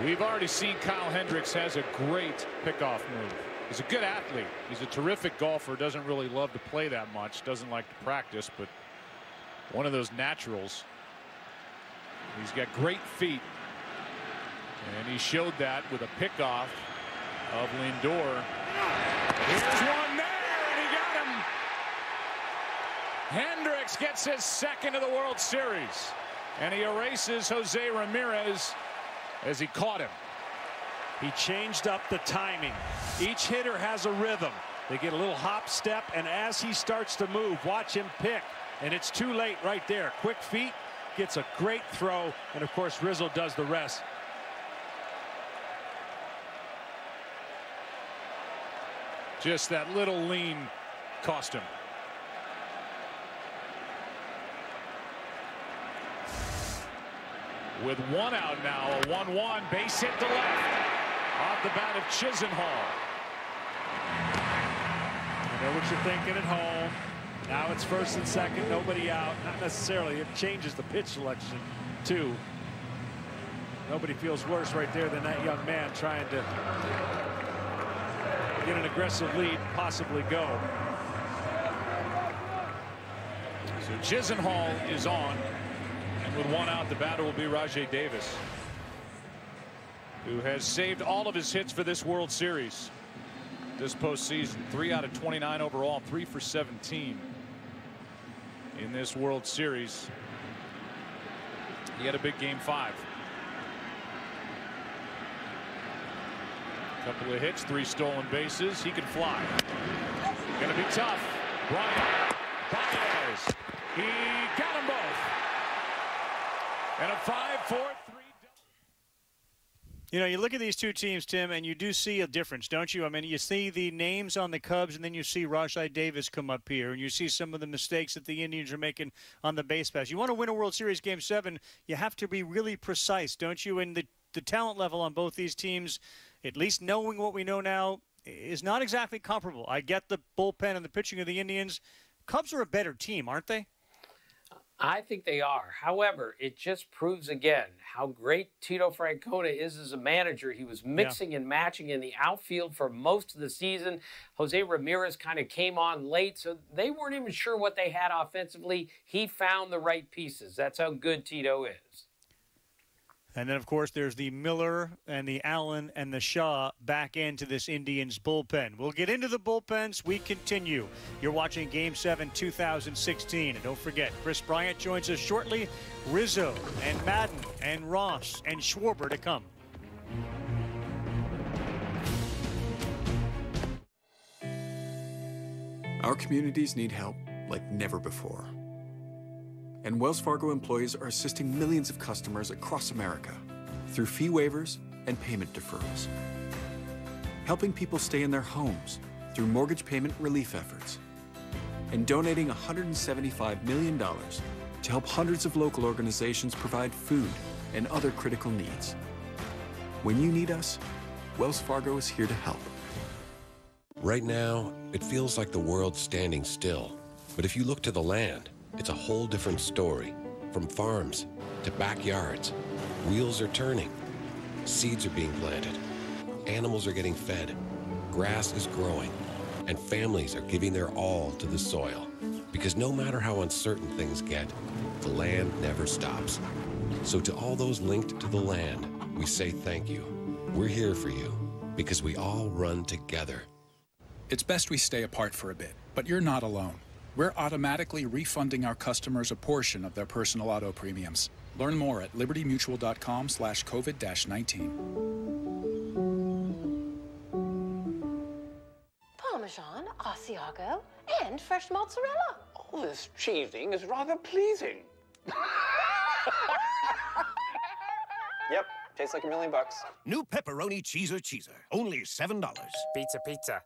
We've already seen Kyle Hendricks has a great pickoff move. He's a good athlete. He's a terrific golfer. Doesn't really love to play that much. Doesn't like to practice, but one of those naturals. He's got great feet. And he showed that with a pickoff of Lindor. Here's one there, and he got him. Hendricks gets his second of the World Series, and he erases Jose Ramirez as he caught him. He changed up the timing. Each hitter has a rhythm. They get a little hop step, and as he starts to move, watch him pick. And it's too late right there. Quick feet, gets a great throw, and of course Rizzo does the rest. Just that little lean cost him. With 1 out now, a 1-1, base hit to left off the bat of Chisenhall. You know what you're thinking at home. Now it's first and second, nobody out. Not necessarily. It changes the pitch selection too. Nobody feels worse right there than that young man trying to get an aggressive lead, possibly go. So Chisenhall is on, and with 1 out, the batter will be Rajai Davis, who has saved all of his hits for this World Series this postseason. 3 out of 29 overall, 3 for 17 in this World Series. He had a big game 5. Couple of hits, 3 stolen bases. He can fly. Gonna be tough. Brian Baez. He got them both. And a 5-4-3. You know, you look at these two teams, Tim, and you do see a difference, don't you? I mean, you see the names on the Cubs, and then you see Rajai Davis come up here, and you see some of the mistakes that the Indians are making on the base pass. You want to win a World Series Game 7, you have to be really precise, don't you? And the talent level on both these teams, at least knowing what we know now, is not exactly comparable. I get the bullpen and the pitching of the Indians. Cubs are a better team, aren't they? I think they are. However, it just proves again how great Tito Francona is as a manager. He was mixing and matching in the outfield for most of the season. Jose Ramirez kind of came on late, so they weren't even sure what they had offensively. He found the right pieces. That's how good Tito is. And then, of course, there's the Miller and the Allen and the Shaw back into this Indians bullpen. We'll get into the bullpens. We continue. You're watching Game 7 2016. And don't forget, Chris Bryant joins us shortly. Rizzo and Madden and Ross and Schwarber to come. Our communities need help like never before. And Wells Fargo employees are assisting millions of customers across America through fee waivers and payment deferrals, helping people stay in their homes through mortgage payment relief efforts, and donating $175 million to help hundreds of local organizations provide food and other critical needs. When you need us, Wells Fargo is here to help. Right now, it feels like the world's standing still. But if you look to the land, it's a whole different story. From farms to backyards, wheels are turning. Seeds are being planted. Animals are getting fed. Grass is growing. And families are giving their all to the soil. Because no matter how uncertain things get, the land never stops. So to all those linked to the land, we say thank you. We're here for you because we all run together. It's best we stay apart for a bit, but you're not alone. We're automatically refunding our customers a portion of their personal auto premiums. Learn more at libertymutual.com/COVID-19. Parmesan, Asiago, and fresh mozzarella. All this cheesing is rather pleasing. Yep, tastes like $1,000,000. New pepperoni cheeser, only $7. Pizza.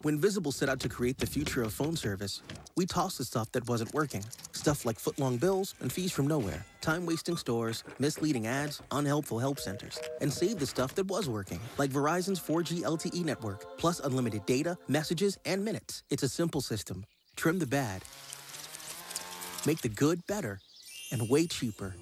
When Visible set out to create the future of phone service, we tossed the stuff that wasn't working. Stuff like footlong bills and fees from nowhere, time-wasting stores, misleading ads, unhelpful help centers, and saved the stuff that was working, like Verizon's 4G LTE network, plus unlimited data, messages, and minutes. It's a simple system. Trim the bad. Make the good better and way cheaper.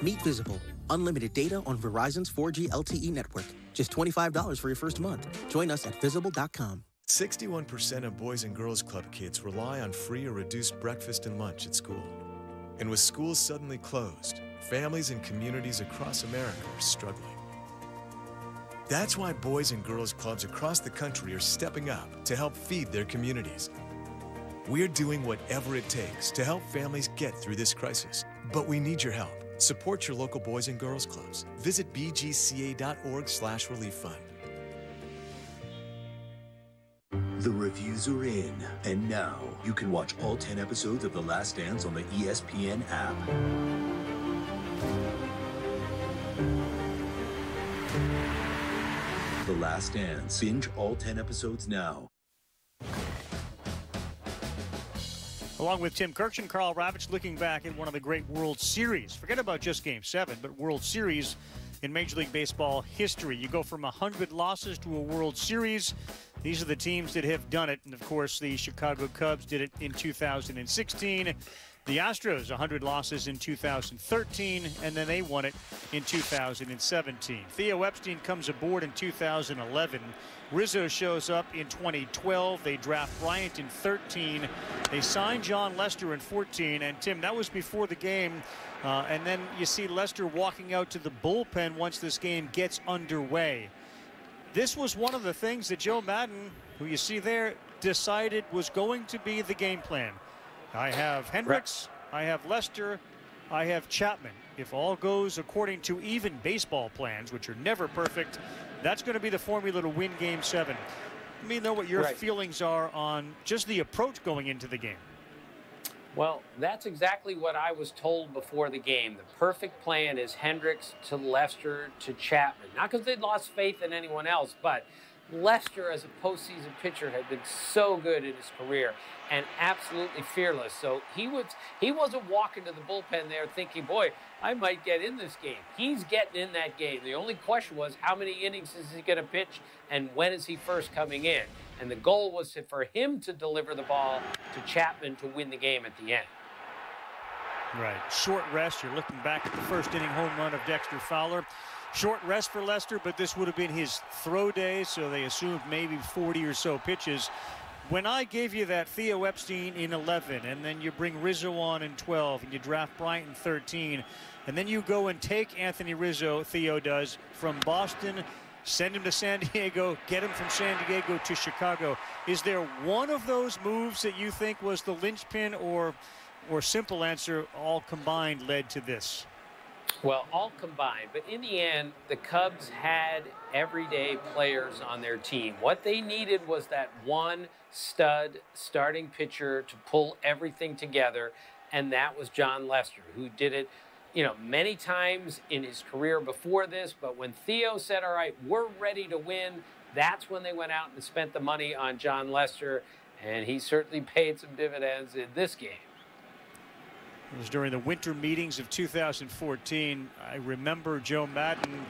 Meet Visible. Unlimited data on Verizon's 4G LTE network. Just $25 for your first month. Join us at Visible.com. 61% of Boys and Girls Club kids rely on free or reduced breakfast and lunch at school. And with schools suddenly closed, families and communities across America are struggling. That's why Boys and Girls Clubs across the country are stepping up to help feed their communities. We're doing whatever it takes to help families get through this crisis. But we need your help. Support your local Boys and Girls Clubs. Visit bgca.org/relief fund. The reviews are in, and now you can watch all 10 episodes of The Last Dance on the ESPN app. The Last Dance. Binge all 10 episodes now. Along with Tim Kurkjian, Karl Ravech looking back at one of the great World Series. Forget about just Game 7, but World Series in Major League Baseball history. You go from 100 losses to a World Series. These are the teams that have done it. And, of course, the Chicago Cubs did it in 2016. The Astros, 100 losses in 2013, and then they won it in 2017. Theo Epstein comes aboard in 2011. Rizzo shows up in 2012. They draft Bryant in 13. They sign John Lester in 14. And, Tim, that was before the game. And then you see Lester walking out to the bullpen once this game gets underway. This was one of the things that Joe Madden, who you see there, decided was going to be the game plan. I have Hendricks, I have Lester, I have Chapman. If all goes according to even baseball plans, which are never perfect, that's going to be the formula to win Game 7. Let me know what your feelings are on just the approach going into the game. Well, that's exactly what I was told before the game. The perfect plan is Hendricks to Lester to Chapman. Not because they'd lost faith in anyone else, but Lester as a postseason pitcher had been so good in his career and absolutely fearless. So he wasn't walking to the bullpen there thinking, boy, I might get in this game. He's getting in that game. The only question was how many innings is he going to pitch and when is he first coming in? And the goal was for him to deliver the ball to Chapman to win the game at the end. Right. Short rest. You're looking back at the first inning home run of Dexter Fowler. Short rest for Lester, but this would have been his throw day, so they assumed maybe 40 or so pitches. When I gave you that Theo Epstein in 11, and then you bring Rizzo on in 12, and you draft Bryant in 13, and then you go and take Anthony Rizzo, Theo does, from Boston, send him to San Diego, get him from San Diego to Chicago. Is there one of those moves that you think was the linchpin, or simple answer, all combined led to this? Well, all combined, but in the end, the Cubs had everyday players on their team. What they needed was that one stud starting pitcher to pull everything together, and that was John Lester, who did it, many times in his career before this. But when Theo said, all right, we're ready to win, that's when they went out and spent the money on John Lester, and he certainly paid some dividends in this game. It was during the winter meetings of 2014. I remember Joe Madden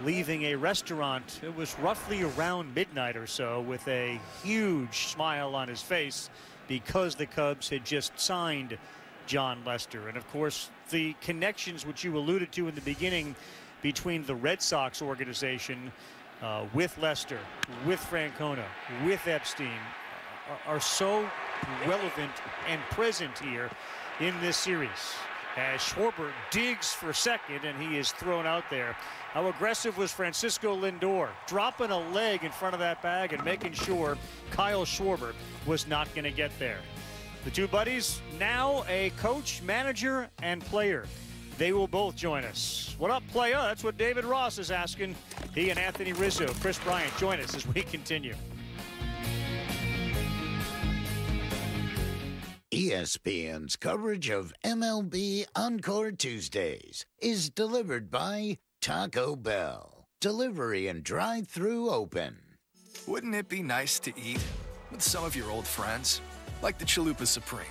leaving a restaurant. It was roughly around midnight or so with a huge smile on his face because the Cubs had just signed John Lester. And of course, the connections which you alluded to in the beginning between the Red Sox organization with Lester, with Francona, with Epstein are so relevant and present here in this series. As Schwarber digs for second and he is thrown out there. How aggressive was Francisco Lindor, dropping a leg in front of that bag and making sure Kyle Schwarber was not going to get there. The two buddies, now a coach, manager, and player. They will both join us. What up, playa? That's what David Ross is asking. He and Anthony Rizzo, Chris Bryant, join us as we continue. ESPN's coverage of MLB Encore Tuesdays is delivered by Taco Bell. Delivery and drive-thru open. Wouldn't it be nice to eat with some of your old friends? Like the Chalupa Supreme,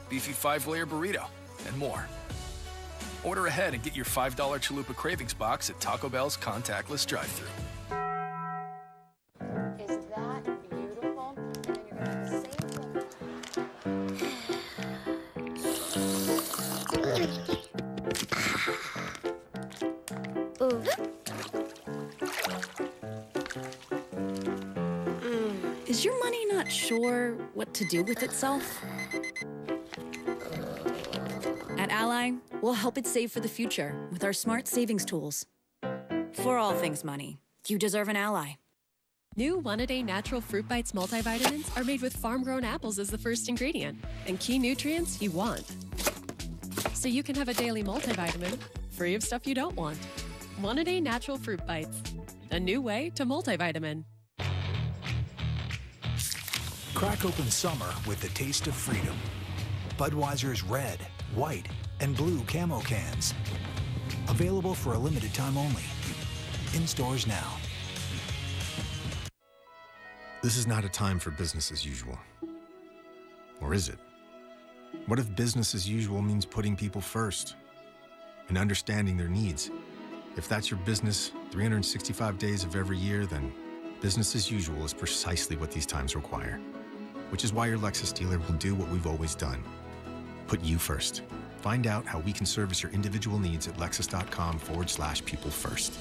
beefy 5-layer burrito, and more. Order ahead and get your $5 Chalupa Cravings box at Taco Bell's contactless drive-thru. Is that beautiful? And then you're going to Is your money not sure what to do with itself? At Ally, we'll help it save for the future with our smart savings tools. For all things money, you deserve an ally. New One-A-Day Natural Fruit Bites multivitamins are made with farm-grown apples as the first ingredient and key nutrients you want. So you can have a daily multivitamin free of stuff you don't want. One-A-Day Natural Fruit Bites, a new way to multivitamin. Crack open summer with the taste of freedom. Budweiser's red, white, and blue camo cans. Available for a limited time only. In stores now. This is not a time for business as usual. Or is it? What if business as usual means putting people first and understanding their needs? If that's your business 365 days of every year, then business as usual is precisely what these times require. Which is why your Lexus dealer will do what we've always done. Put you first. Find out how we can service your individual needs at lexus.com/people first.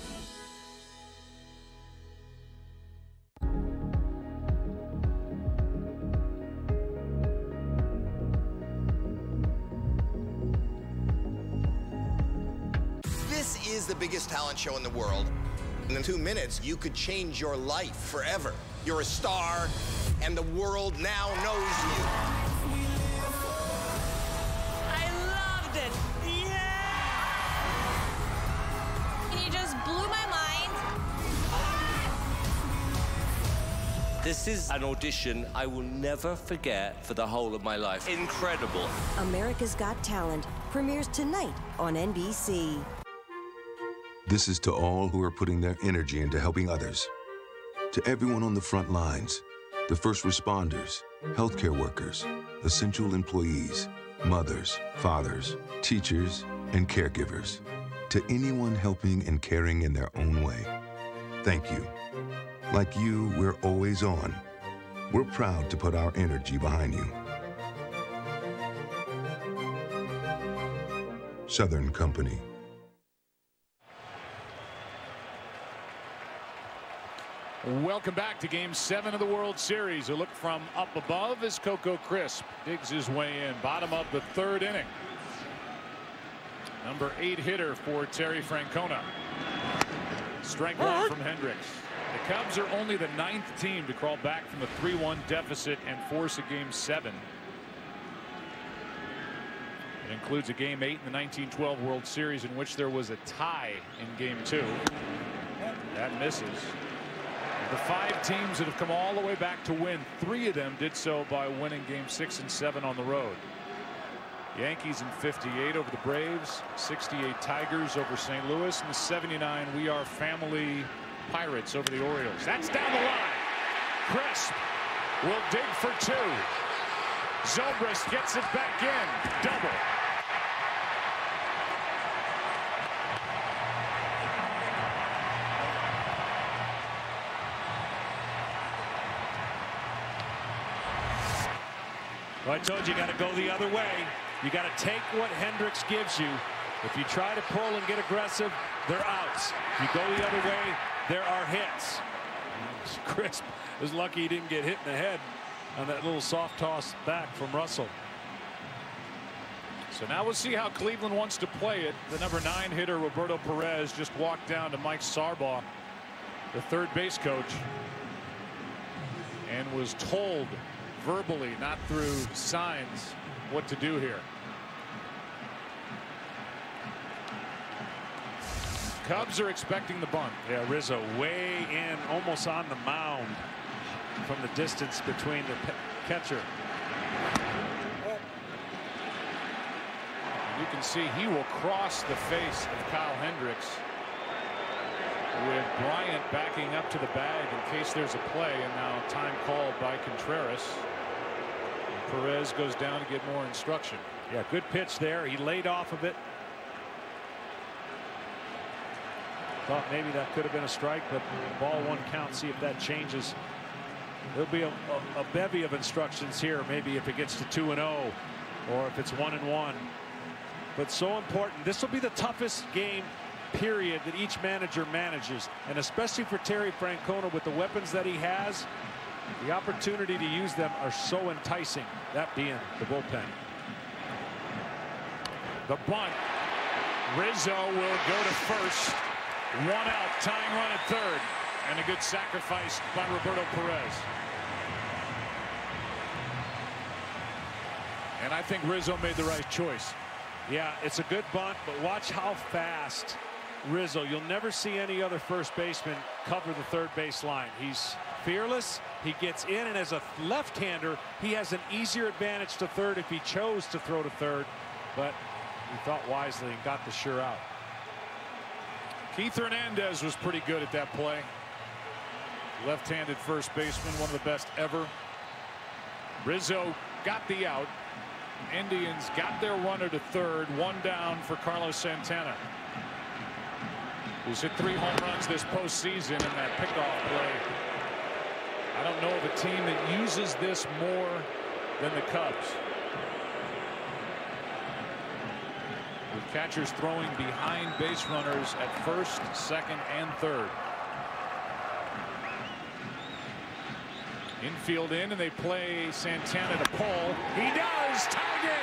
This is the biggest talent show in the world. And in 2 minutes, you could change your life forever. You're a star, and the world now knows you. I loved it. Yeah! You just blew my mind. This is an audition I will never forget for the whole of my life. Incredible. America's Got Talent premieres tonight on NBC. This is to all who are putting their energy into helping others. To everyone on the front lines, the first responders, healthcare workers, essential employees, mothers, fathers, teachers, and caregivers. To anyone helping and caring in their own way, thank you. Like you, we're always on. We're proud to put our energy behind you. Southern Company. Welcome back to Game 7 of the World Series. A look from up above as Coco Crisp digs his way in. Bottom of the third inning. Number 8 hitter for Terry Francona. Strike one from Hendricks. The Cubs are only the 9th team to crawl back from a 3-1 deficit and force a Game 7. It includes a Game 8 in the 1912 World Series in which there was a tie in Game 2. That misses. The 5 teams that have come all the way back to win, 3 of them did so by winning Game 6 and 7 on the road. Yankees in 58 over the Braves, 68 Tigers over St. Louis, and the 79 We Are Family Pirates over the Orioles. That's down the line. Crisp will dig for 2. Zobrist gets it back in. Double. Well, I told you, got to go the other way. You got to take what Hendricks gives you. If you try to pull and get aggressive, they're outs. If you go the other way, there are hits. Crisp is lucky he didn't get hit in the head on that little soft toss back from Russell. So now we'll see how Cleveland wants to play it. The number 9 hitter, Roberto Perez, just walked down to Mike Sarbaugh, the third base coach, and was told verbally, not through signs, what to do here. Cubs are expecting the bunt. Yeah, Rizzo way in, almost on the mound from the distance between the catcher. You can see he will cross the face of Kyle Hendricks, with Bryant backing up to the bag in case there's a play, and now time called by Contreras. And Perez goes down to get more instruction. Yeah, good pitch there. He laid off of it. Thought maybe that could have been a strike, but ball 1 count. See if that changes. There'll be a bevy of instructions here, maybe if it gets to 2-0 or if it's 1-1. But so important. This will be the toughest game period that each manager manages, and especially for Terry Francona with the weapons that he has, the opportunity to use them are so enticing, that being the bullpen. The bunt. Rizzo will go to first. 1 out, tying run at third, and a good sacrifice by Roberto Perez. And I think Rizzo made the right choice. Yeah, it's a good bunt, but watch how fast Rizzo. You'll never see any other first baseman cover the third base line. He's fearless. He gets in, and as a left-hander, he has an easier advantage to third if he chose to throw to third. But he thought wisely and got the sure out. Keith Hernandez was pretty good at that play. Left-handed first baseman, one of the best ever. Rizzo got the out. Indians got their runner to third. 1 down for Carlos Santana, who's hit 3 home runs this postseason in that pickoff play. I don't know of a team that uses this more than the Cubs, with catchers throwing behind base runners at first, second, and third. Infield in, and they play Santana to pull. He does. Tie game.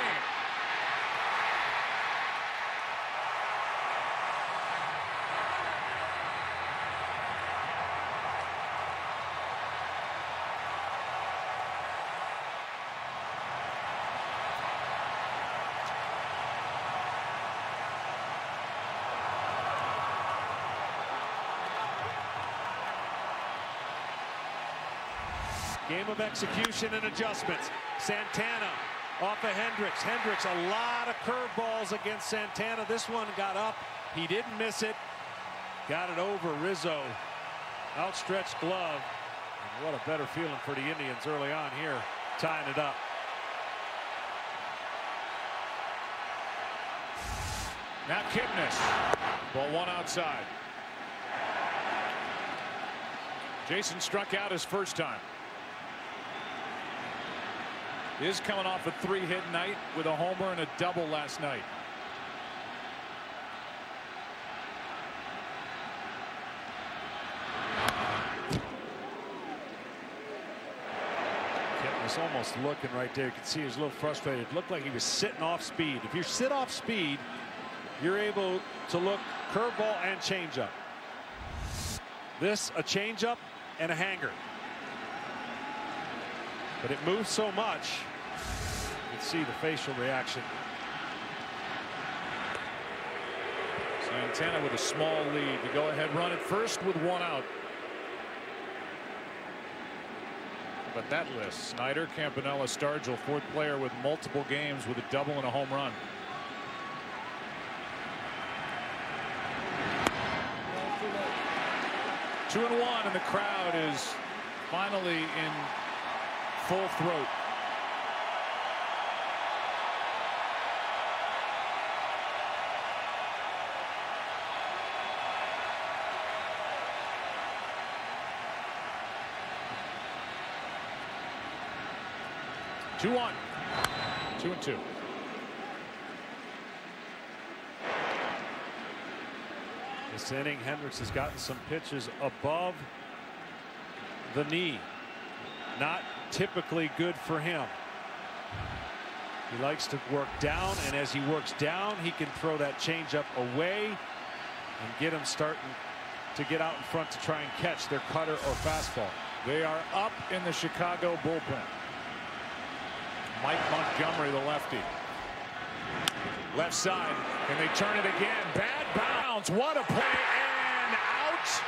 Game of execution and adjustments. Santana off of Hendricks. Hendricks, a lot of curveballs against Santana. This one got up. He didn't miss it. Got it over Rizzo. Outstretched glove. And what a better feeling for the Indians early on here, tying it up. Now Kipnis. Ball 1 outside. Jason struck out his first time. Is coming off a 3-hit night with a homer and a double last night. Kipnis almost looking right there. You can see he was a little frustrated. It looked like he was sitting off speed. If you sit off speed, you're able to look curveball and changeup. This a changeup and a hanger. But it moves so much, you can see the facial reaction. Santana with a small lead. The go-ahead run at first with 1 out. But that list: Snyder, Campanella, Stargell, 4th player with multiple games with a double and a home run. Two and one, and the crowd is finally in full throat. Two one. 2-2. This inning, Hendricks has gotten some pitches above the knee. Not typically good for him. He likes to work down, and as he works down, he can throw that changeup away and get him starting to get out in front to try and catch their cutter or fastball. They are up in the Chicago bullpen. Mike Montgomery, the lefty. Left side, and they turn it again. Bad bounce. What a play, and out.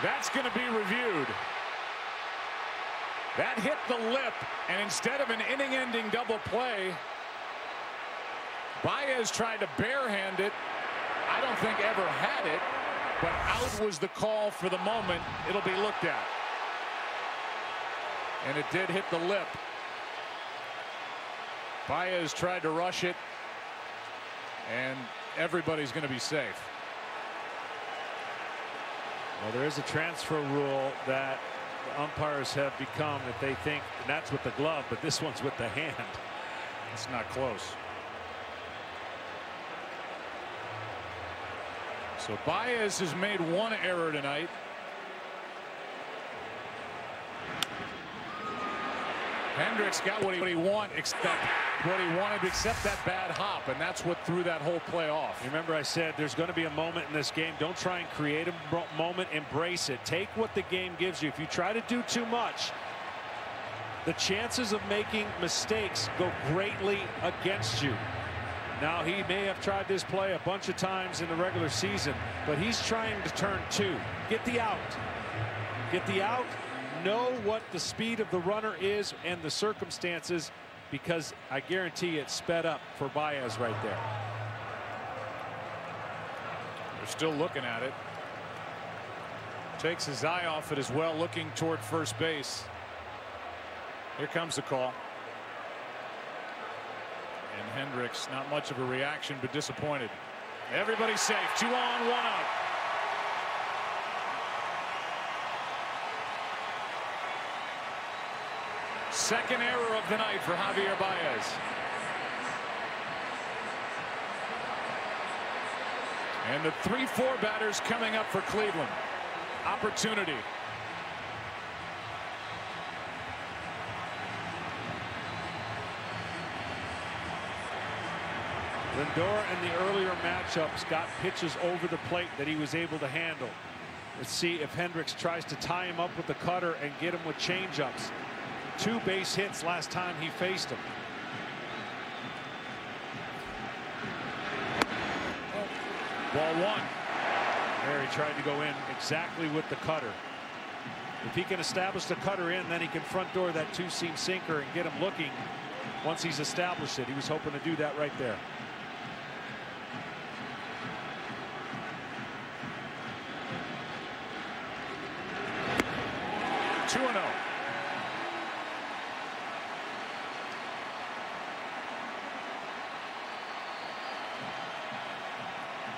That's going to be reviewed. That hit the lip, and instead of an inning-ending double play, Baez tried to barehand it. I don't think ever had it, but out was the call for the moment. It'll be looked at. And it did hit the lip. Baez tried to rush it, and everybody's going to be safe. Well, there is a transfer rule that the umpires have become that they think that's with the glove, but this one's with the hand. It's not close. So Baez has made one error tonight. Hendricks got what he wanted, except that bad hop, and that's what threw that whole play off. Remember, I said there's going to be a moment in this game. Don't try and create a moment. Embrace it. Take what the game gives you. If you try to do too much, the chances of making mistakes go greatly against you. Now, he may have tried this play a bunch of times in the regular season, but he's trying to turn two. Get the out. Get the out. Know what the speed of the runner is and the circumstances, because I guarantee it's sped up for Baez right there. They're still looking at it. Takes his eye off it as well, looking toward first base. Here comes the call. And Hendricks, not much of a reaction, but disappointed. Everybody's safe. 2 on, 1 out. Second error of the night for Javier Baez. And the 3-4 batters coming up for Cleveland. Opportunity. Lindor in the earlier matchups got pitches over the plate that he was able to handle. Let's see if Hendricks tries to tie him up with the cutter and get him with changeups. 2 base hits last time he faced him. Ball 1. There he tried to go in exactly with the cutter. If he can establish the cutter in, then he can front door that 2-seam sinker and get him looking once he's established it. He was hoping to do that right there.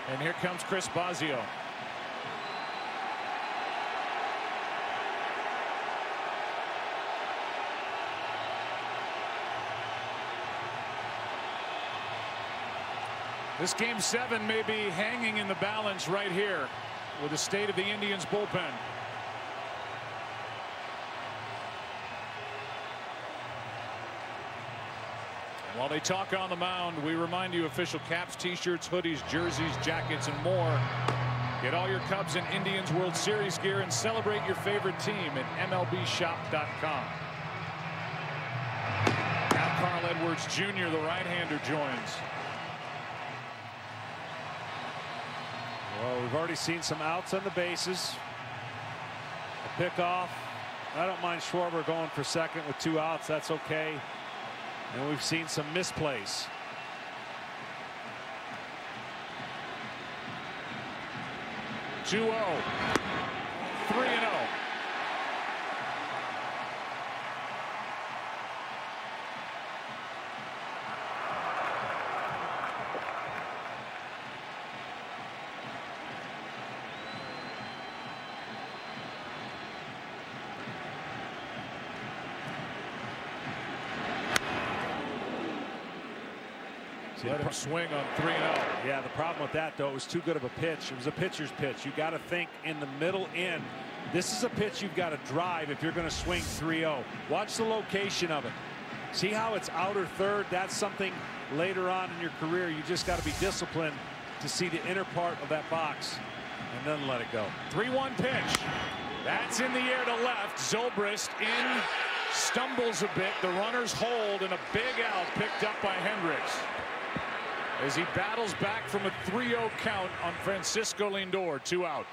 And here comes Chris Bosio. This game 7 may be hanging in the balance right here with the state of the Indians bullpen. While they talk on the mound, we remind you official caps, t-shirts, hoodies, jerseys, jackets, and more. Get all your Cubs and Indians World Series gear and celebrate your favorite team at MLBshop.com. Now Carl Edwards Jr., the right-hander, joins. Well, we've already seen some outs on the bases. A pickoff. I don't mind Schwarber going for second with 2 outs. That's okay. And we've seen some misplays. Two 0. 3-0. Let him swing on 3-0. Yeah, the problem with that, though, it was too good of a pitch. It was a pitcher's pitch. You got to think in the middle end. This is a pitch you've got to drive if you're going to swing 3-0. Watch the location of it. See how it's outer third? That's something later on in your career you just got to be disciplined to see the inner part of that box and then let it go. 3-1 pitch. That's in the air to left. Zobrist in, stumbles a bit. The runners hold, and a big out picked up by Hendricks as he battles back from a 3-0 count on Francisco Lindor. 2 out.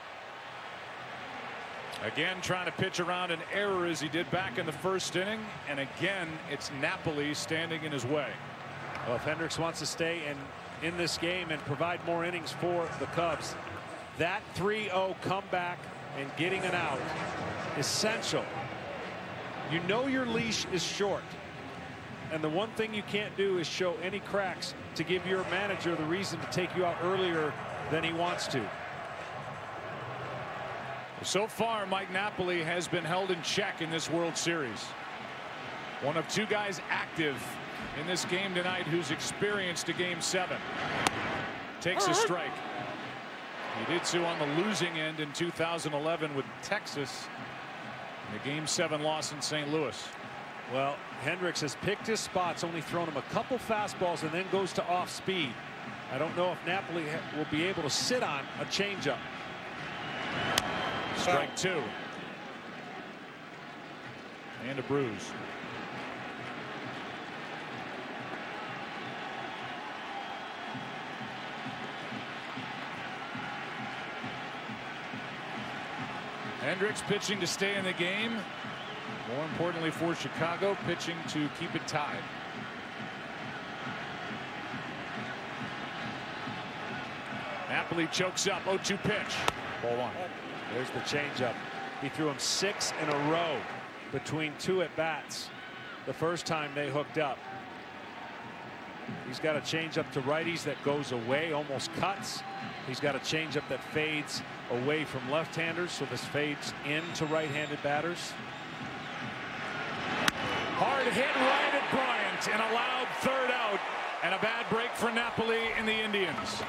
Again, trying to pitch around an error as he did back in the first inning, and again it's Napoli standing in his way. Well, if Hendricks wants to stay in this game and provide more innings for the Cubs, that 3-0 comeback and getting an out, essential. You know your leash is short, and the one thing you can't do is show any cracks to give your manager the reason to take you out earlier than he wants to. So far, Mike Napoli has been held in check in this World Series. One of 2 guys active in this game tonight who's experienced a Game 7. Takes a strike. He did so on the losing end in 2011 with Texas in the Game 7 loss in St. Louis. Well, Hendricks has picked his spots, only thrown him a couple fastballs, and then goes to off speed. I don't know if Napoli will be able to sit on a changeup. Strike 2. And a bruise. Hendricks pitching to stay in the game. More importantly for Chicago, pitching to keep it tied. Napoli chokes up. 0-2 pitch. Ball 1. There's the changeup. He threw him 6 in a row between 2 at-bats the first time they hooked up. He's got a changeup to righties that goes away, almost cuts. He's got a changeup that fades away from left-handers, so this fades into right-handed batters. Hard hit right at Bryant, and allowed 3rd out, and a bad break for Napoli in the Indians.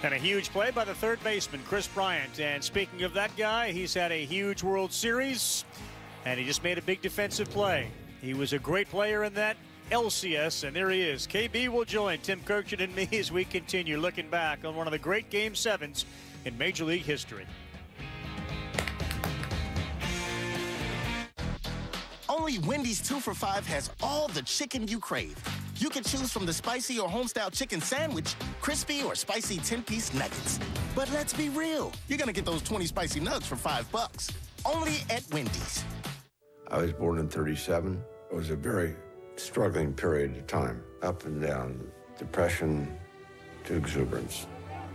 And a huge play by the 3rd baseman, Chris Bryant. And speaking of that guy, he's had a huge World Series, and he just made a big defensive play. He was a great player in that LCS, and there he is. KB will join Tim Kurkjian and me as we continue looking back on one of the great Game 7s in Major League history. Only Wendy's 2 for $5 has all the chicken you crave. You can choose from the spicy or homestyle chicken sandwich, crispy or spicy 10-piece nuggets. But let's be real, you're gonna get those 20 spicy nugs for $5. Only at Wendy's. I was born in '37. It was a very struggling period of time, up and down, depression to exuberance.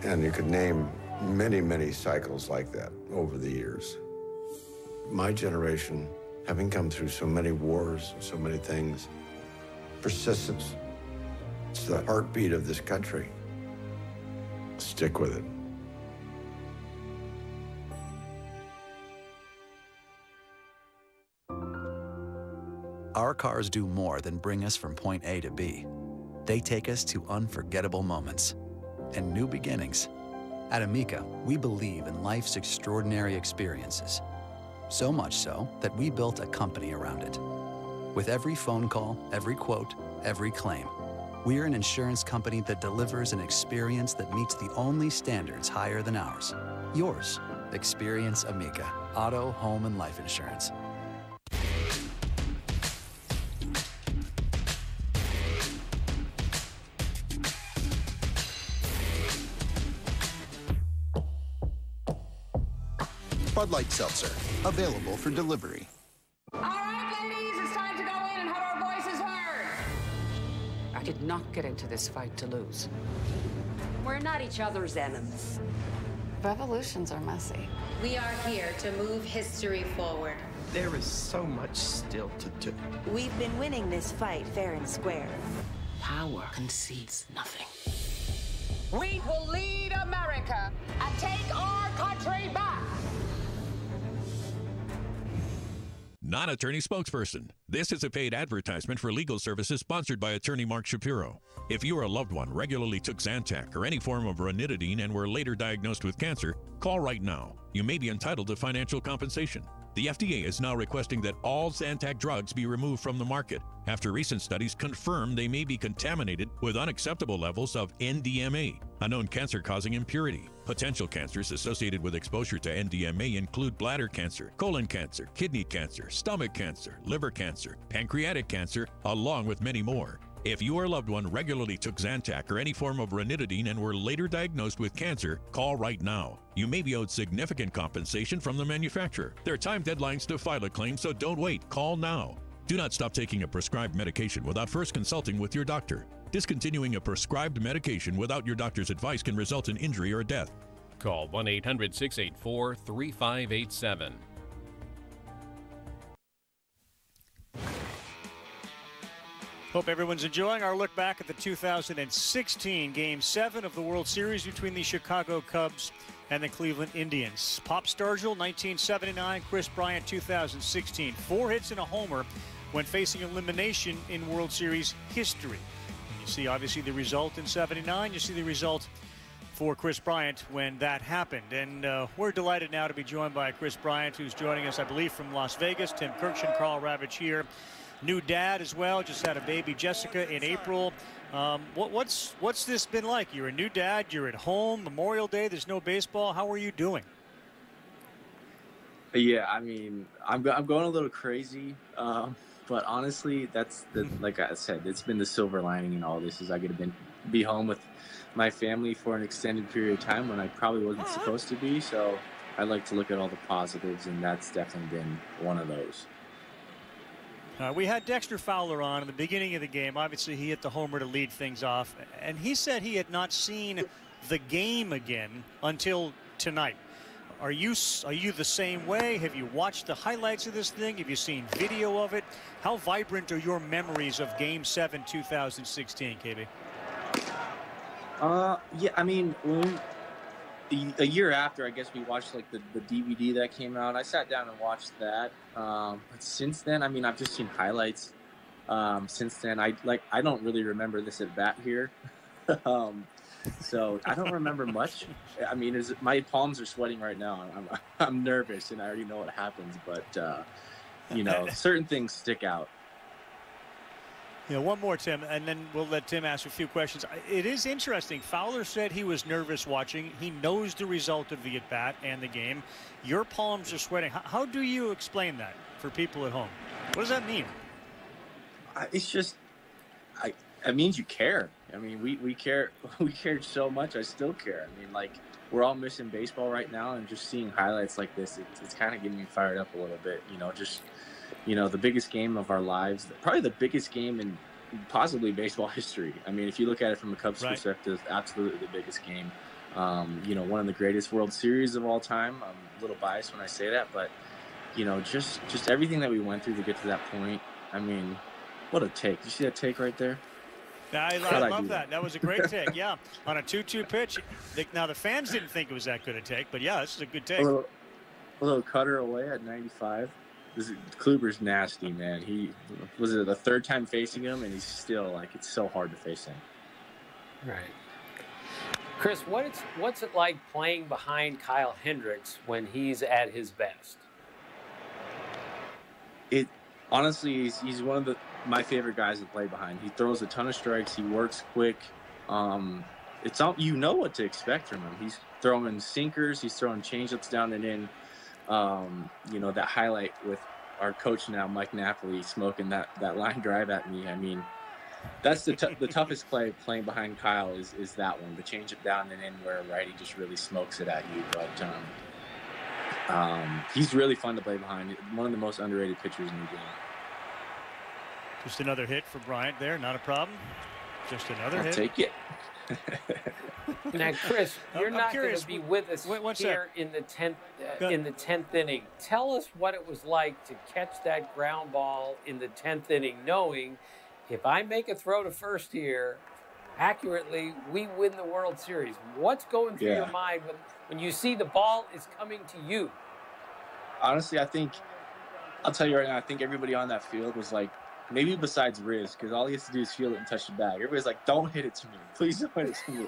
And you could name many, many cycles like that over the years. My generation, having come through so many wars and so many things, persistence. It's the heartbeat of this country. Stick with it. Our cars do more than bring us from point A to B. They take us to unforgettable moments and new beginnings. At Amica, we believe in life's extraordinary experiences. So much so that we built a company around it. With every phone call, every quote, every claim, we're an insurance company that delivers an experience that meets the only standards higher than ours. Yours. Experience Amica. Auto, home, and life insurance. Bud Light Seltzer, available for delivery. All right, ladies, it's time to go in and have our voices heard. I did not get into this fight to lose. We're not each other's enemies. Revolutions are messy. We are here to move history forward. There is so much still to do. We've been winning this fight fair and square. Power concedes nothing. We will lead America and take our country back. non-attorney spokesperson. This is a paid advertisement for legal services sponsored by attorney Mark Shapiro. If you or a loved one regularly took Zantac or any form of ranitidine and were later diagnosed with cancer, call right now. You may be entitled to financial compensation. The FDA is now requesting that all Zantac drugs be removed from the market after recent studies confirm they may be contaminated with unacceptable levels of NDMA, a known cancer-causing impurity. Potential cancers associated with exposure to NDMA include bladder cancer, colon cancer, kidney cancer, stomach cancer, liver cancer, pancreatic cancer, along with many more. If you or a loved one regularly took Zantac or any form of ranitidine and were later diagnosed with cancer, call right now. You may be owed significant compensation from the manufacturer. There are time deadlines to file a claim, so don't wait. Call now. Do not stop taking a prescribed medication without first consulting with your doctor. Discontinuing a prescribed medication without your doctor's advice can result in injury or death. Call 1-800-684-3587. Hope everyone's enjoying our look back at the 2016 Game 7 of the World Series between the Chicago Cubs and the Cleveland Indians. Pop Stargell, 1979. Kris Bryant, 2016. 4 hits and a homer when facing elimination in World Series history. You see, obviously, the result in 79. You see the result for Kris Bryant when that happened. And we're delighted now to be joined by Kris Bryant, who's joining us, I believe, from Las Vegas. Tim Kurkjian, Karl Ravech here. New dad as well, just had a baby, Jessica, in April. What's this been like? You're a new dad, you're at home, Memorial Day, there's no baseball. How are you doing? Yeah, I mean, I'm going a little crazy, but honestly, that's like I said, it's been the silver lining in all this, is I get to be home with my family for an extended period of time when I probably wasn't supposed to be. So I like to look at all the positives, and that's definitely been one of those. We had Dexter Fowler on in the beginning of the game. Obviously, he hit the homer to lead things off. And he said he had not seen the game again until tonight. Are you the same way? Have you watched the highlights of this thing? Have you seen video of it? How vibrant are your memories of Game 7 2016, KB? Yeah, I mean, a year after, I guess we watched like the DVD that came out. I sat down and watched that. But since then, I mean, I've just seen highlights. Since then, I don't really remember this at bat here. So I don't remember much. I mean, my palms are sweating right now. I'm nervous, and I already know what happens. But you know, certain things stick out. You know, one more, Tim, and then we'll let Tim ask a few questions. It is interesting. Fowler said he was nervous watching. He knows the result of the at-bat and the game. Your palms are sweating. How do you explain that for people at home? What does that mean? It's just, it means you care. I mean, we care. We cared so much. I still care. I mean, like, we're all missing baseball right now, and just seeing highlights like this, it's kind of getting me fired up a little bit. You know, just, you know, the biggest game of our lives, probably the biggest game in possibly baseball history. I mean, if you look at it from a Cubs perspective, absolutely the biggest game. You know, one of the greatest World Series of all time. I'm a little biased when I say that, but, you know, just everything that we went through to get to that point. I mean, what a take. You see that take right there? I love that. That was a great take, yeah. On a 2-2 pitch. Now, the fans didn't think it was that good a take, but, yeah, this is a good take. A little cutter away at 95. Kluber's nasty, man. He was it the third time facing him, and he's still, like, it's so hard to face him. Right. Kris, what's it like playing behind Kyle Hendricks when he's at his best? Honestly, he's one of my favorite guys to play behind. He throws a ton of strikes. He works quick. It's all, you know what to expect from him. He's throwing sinkers. He's throwing changeups down and in. You know, that highlight with our coach now, Mike Napoli, smoking that line drive at me. I mean, that's the toughest play playing behind Kyle is that one, the changeup down and in where a righty just really smokes it at you. But he's really fun to play behind. One of the most underrated pitchers in the game. Just another hit for Bryant there, not a problem. Just another hit. I'll take it. Now, Kris, you're not going to be with us here in the 10th inning. Tell us what it was like to catch that ground ball in the 10th inning, knowing if I make a throw to first here accurately, we win the World Series. What's going through your mind when you see the ball is coming to you? Honestly, I think I'll tell you right now, I think everybody on that field was like, maybe besides Riz, because all he has to do is feel it and touch the bag. Everybody's like, don't hit it to me. Please don't hit it to me.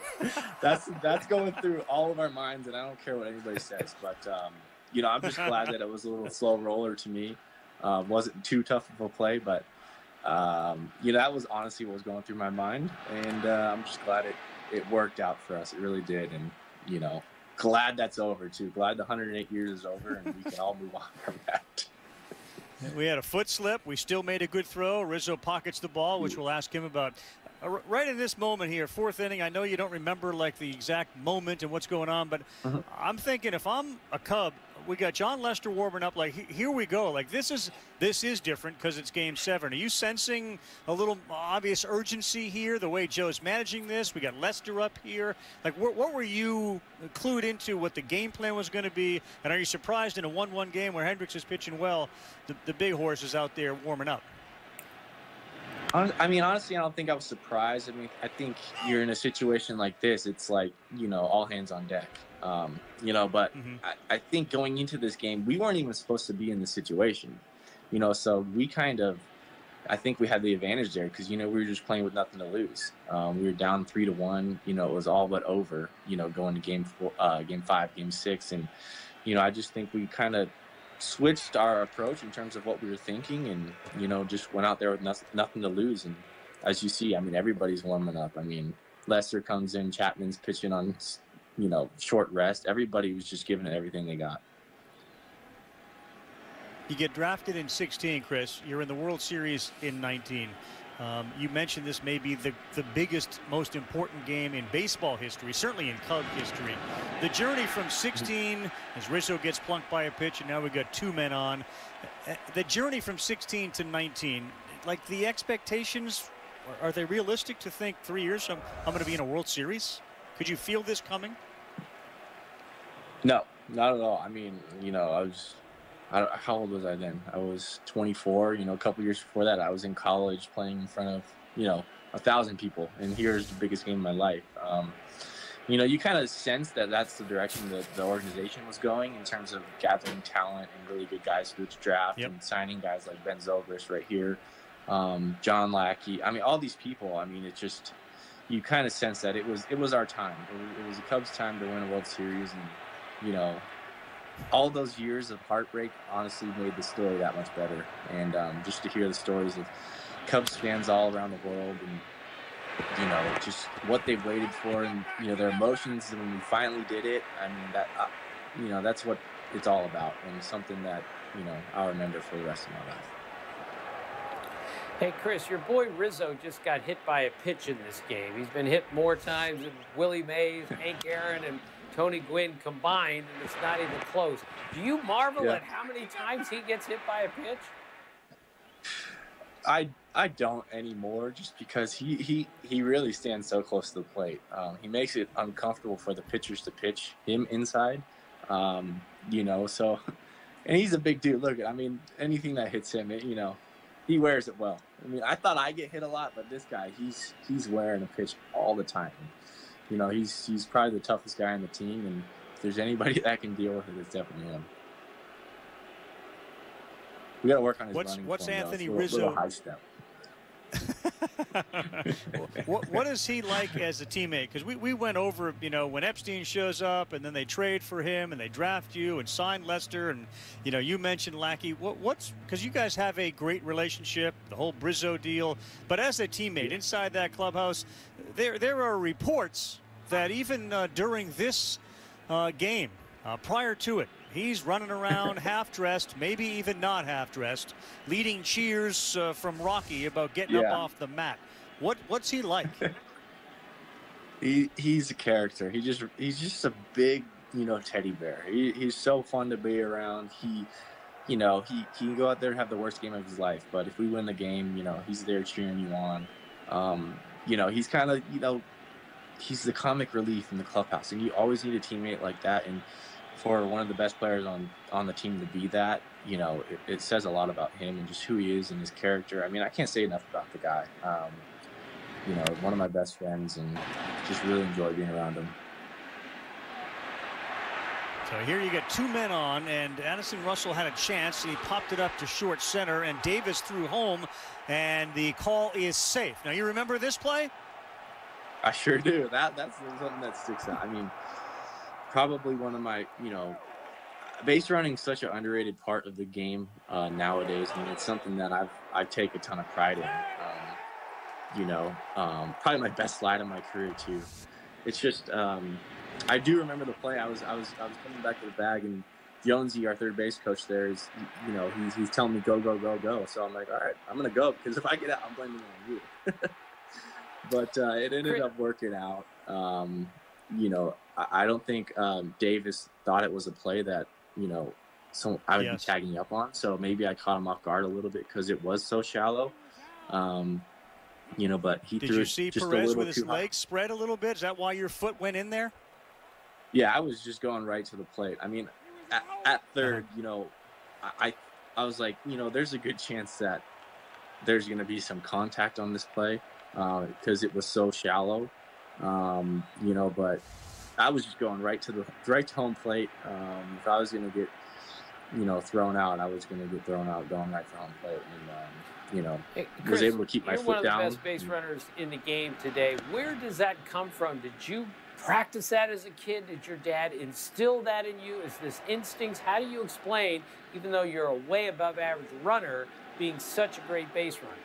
That's going through all of our minds, and I don't care what anybody says. But, you know, I'm just glad that it was a little slow roller to me. Wasn't too tough of a play, but, you know, that was honestly what was going through my mind. And I'm just glad it worked out for us. It really did. And, you know, glad that's over, too. Glad the 108 years is over, and we can all move on from that. We had a foot slip. We still made a good throw. Rizzo pockets the ball, which we'll ask him about. Right in this moment here, fourth inning, I know you don't remember like the exact moment and what's going on, but I'm thinking if I'm a Cub, we got John Lester warming up. Like, here we go. Like, this is different because it's Game 7. Are you sensing a little obvious urgency here, the way Joe's managing this? We got Lester up here. Like, what were you clued into what the game plan was going to be? And are you surprised in a 1-1 game where Hendricks is pitching well, the big horse is out there warming up? I mean, honestly, I don't think I was surprised. I mean, I think you're in a situation like this, it's like, you know, all hands on deck. You know, but I think going into this game, we weren't even supposed to be in this situation, you know, so we kind of, I think we had the advantage there because, you know, we were just playing with nothing to lose. We were down 3-1, you know, it was all but over, you know, going to game 5, game 6. And, you know, I just think we kind of switched our approach in terms of what we were thinking and, you know, just went out there with nothing to lose. And as you see, I mean, everybody's warming up. I mean, Lester comes in, Chapman's pitching on, you know, short rest. Everybody was just giving it everything they got. You get drafted in 16, Chris. You're in the World Series in 19. You mentioned this may be the biggest, most important game in baseball history, certainly in Cub history. The journey from 16, as Rizzo gets plunked by a pitch, and now we've got 2 men on. The journey from 16 to 19, like the expectations, are they realistic to think 3 years from I'm going to be in a World Series? Could you feel this coming? No, not at all. I mean, you know, how old was I then? I was 24. You know, a couple years before that, I was in college playing in front of, you know, 1,000 people. And here's the biggest game of my life. You know, you kind of sense that that's the direction that the organization was going in terms of gathering talent and really good guys through the draft and signing guys like Ben Zobrist right here, John Lackey. I mean, all these people. I mean, it just, you kind of sense that it was our time. It was the Cubs' time to win a World Series, and, you know, all those years of heartbreak honestly made the story that much better. And just to hear the stories of Cubs fans all around the world and, you know, just what they've waited for and, you know, their emotions when we finally did it. I mean, that, you know, that's what it's all about, and something that, you know, I'll remember for the rest of my life. Hey, Chris, your boy Rizzo just got hit by a pitch in this game. He's been hit more times than Willie Mays, Hank Aaron, and Tony Gwynn combined, and it's not even close. Do you marvel at how many times he gets hit by a pitch? I don't anymore, just because he really stands so close to the plate. He makes it uncomfortable for the pitchers to pitch him inside. You know, so, and he's a big dude. Look, I mean, anything that hits him, you know, he wears it well. I mean, I thought I get hit a lot, but this guy, he's wearing a pitch all the time. You know, he's probably the toughest guy on the team, and if there's anybody that can deal with it, it's definitely him. We got to work on his running. What's form, Anthony though. Rizzo? Little high step. What is he like as a teammate? Because we went over, you know, when Epstein shows up and then they trade for him and they draft you and sign Lester, and, you know, you mentioned Lackey. What's because you guys have a great relationship, the whole Brizzo deal, but as a teammate inside that clubhouse, there are reports that even during this game, prior to it, he's running around half-dressed, maybe even not half-dressed, leading cheers from Rocky about getting up off the mat. What's he like? He's a character. He's just a big, you know, teddy bear. He's so fun to be around. He can go out there and have the worst game of his life, but if we win the game, you know, he's there cheering you on. You know, he's kind of, you know, he's the comic relief in the clubhouse, and you always need a teammate like that. And for one of the best players on the team to be that, you know, it says a lot about him and just who he is and his character. I mean, I can't say enough about the guy. You know, one of my best friends, and just really enjoy being around him. So here you get two men on, and Addison Russell had a chance, and he popped it up to short center, and Davis threw home, and the call is safe. Now, you remember this play? I sure do. That's something that sticks out. I mean, probably one of my, base running is such an underrated part of the game nowadays. I mean, it's something that I take a ton of pride in. Probably my best slide of my career too. It's just I do remember the play. I was coming back to the bag, and Jonesy, our third base coach there, is he's telling me go. So I'm like, all right, I'm gonna go, because if I get out, I'm blaming it on you. But it ended up working out. I don't think Davis thought it was a play that I would be tagging up on. So maybe I caught him off guard a little bit because it was so shallow. But he threw it just a little too high. Did you see Perez with his legs spread a little bit? Is that why your foot went in there? Yeah, I was just going right to the plate. I mean, at third, I was like, there's a good chance that there's going to be some contact on this play because it was so shallow. But I was just going right to home plate. If I was going to get, thrown out, I was going to get thrown out going right to home plate. And, Hey, Chris, was able to keep my foot down. You're one of the best base runners in the game today. Where does that come from? Did you practice that as a kid? Did your dad instill that in you? Is this instincts? How do you explain, even though you're a way above average runner, being such a great base runner?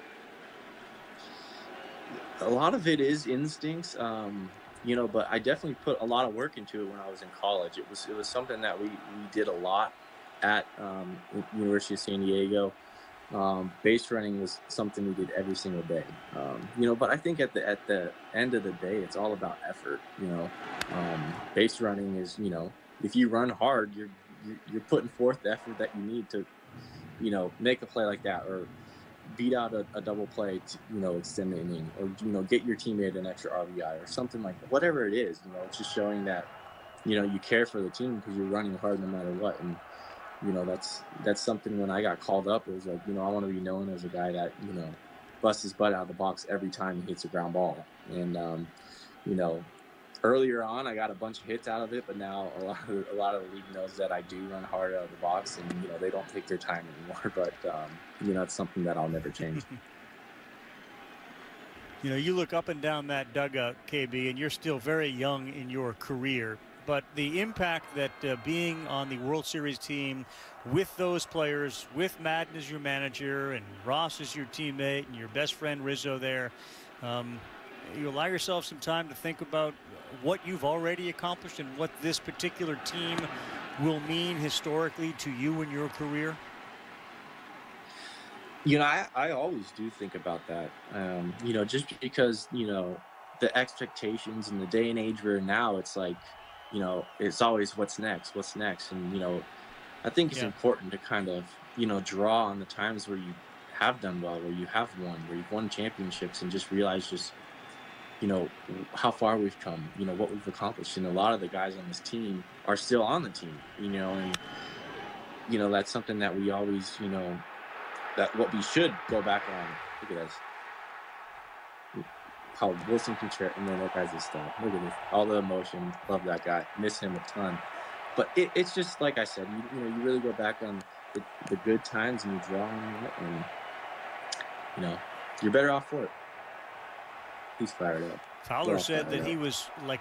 A lot of it is instincts, but I definitely put a lot of work into it when I was in college. It was something that we did a lot at University of San Diego. Base running was something we did every single day. But I think at the end of the day, it's all about effort. Base running is, if you run hard, you're putting forth the effort that you need to, make a play like that, or beat out a double play to, extend the inning, or, get your teammate an extra RBI or something like that. Whatever it is, it's just showing that, you care for the team because you're running hard no matter what. And, that's something when I got called up, it was like, I want to be known as a guy that, busts his butt out of the box every time he hits a ground ball. And, earlier on, I got a bunch of hits out of it, but now a lot of the league knows that I do run hard out of the box, and, they don't take their time anymore. But, it's something that I'll never change. You look up and down that dugout, KB, and you're still very young in your career. But the impact that being on the World Series team with those players, with Madden as your manager and Ross as your teammate and your best friend Rizzo there, you allow yourself some time to think about what you've already accomplished and what this particular team will mean historically to you in your career? I always do think about that, just because, the expectations in the day and age we're in now, it's like, it's always what's next. And, I think it's important to kind of, draw on the times where you have done well, where you have won, where you've won championships, and just realize how far we've come, what we've accomplished. And a lot of the guys on this team are still on the team, and, that's something that we always, that what we should go back on. Look at this. How Wilson Contreras, and then that guy's a star. Look at this. All the emotion. Love that guy. Miss him a ton. But it's just like I said, you really go back on the good times and you draw on it, and you're better off for it. He's fired up. Fowler said that he was like,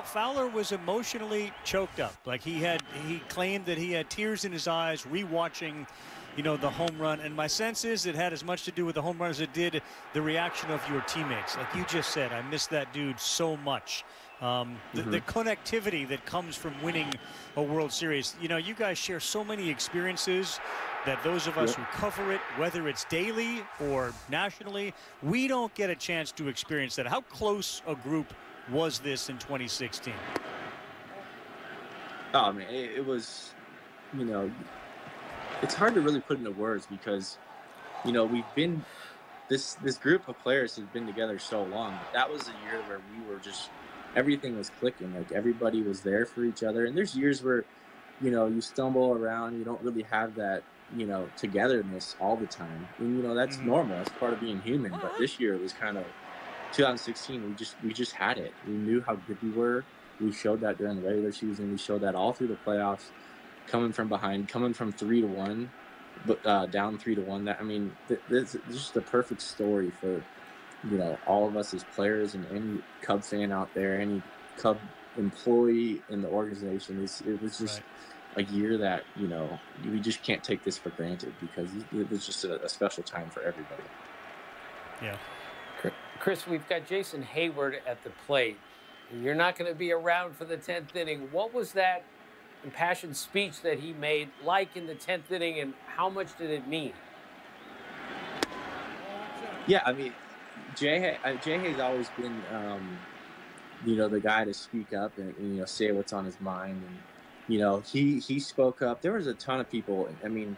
Fowler was emotionally choked up. Like he claimed that he had tears in his eyes rewatching the home run. And my sense is it had as much to do with the home run as it did the reaction of your teammates. Like you just said, I miss that dude so much. The connectivity that comes from winning a World Series. You guys share so many experiences that those of us who cover it, whether it's daily or nationally, we don't get a chance to experience that. How close a group was this in 2016? Oh, man, it was, it's hard to really put into words because, we've been, this group of players has been together so long. That was a year where we were just, everything was clicking. Like everybody was there for each other. And there's years where, you stumble around, you don't really have that, togetherness all the time. And, that's normal. That's part of being human. But this year it was kind of 2016. We just had it. We knew how good we were. We showed that during the regular season. We showed that all through the playoffs, coming from behind, coming from 3-1, but down 3-1. That, I mean, this is just the perfect story for, you know, all of us as players and any Cub fan out there, any Cub employee in the organization. It was just a year that, you know, we just can't take this for granted, because it was just a special time for everybody. Yeah. Chris, we've got Jason Hayward at the plate. You're not going to be around for the 10th inning. What was that impassioned speech that he made like in the 10th inning, and how much did it mean? Yeah, I mean, Jay has always been, you know, the guy to speak up and, you know, say what's on his mind. And, you know, he spoke up. There was a ton of people. I mean,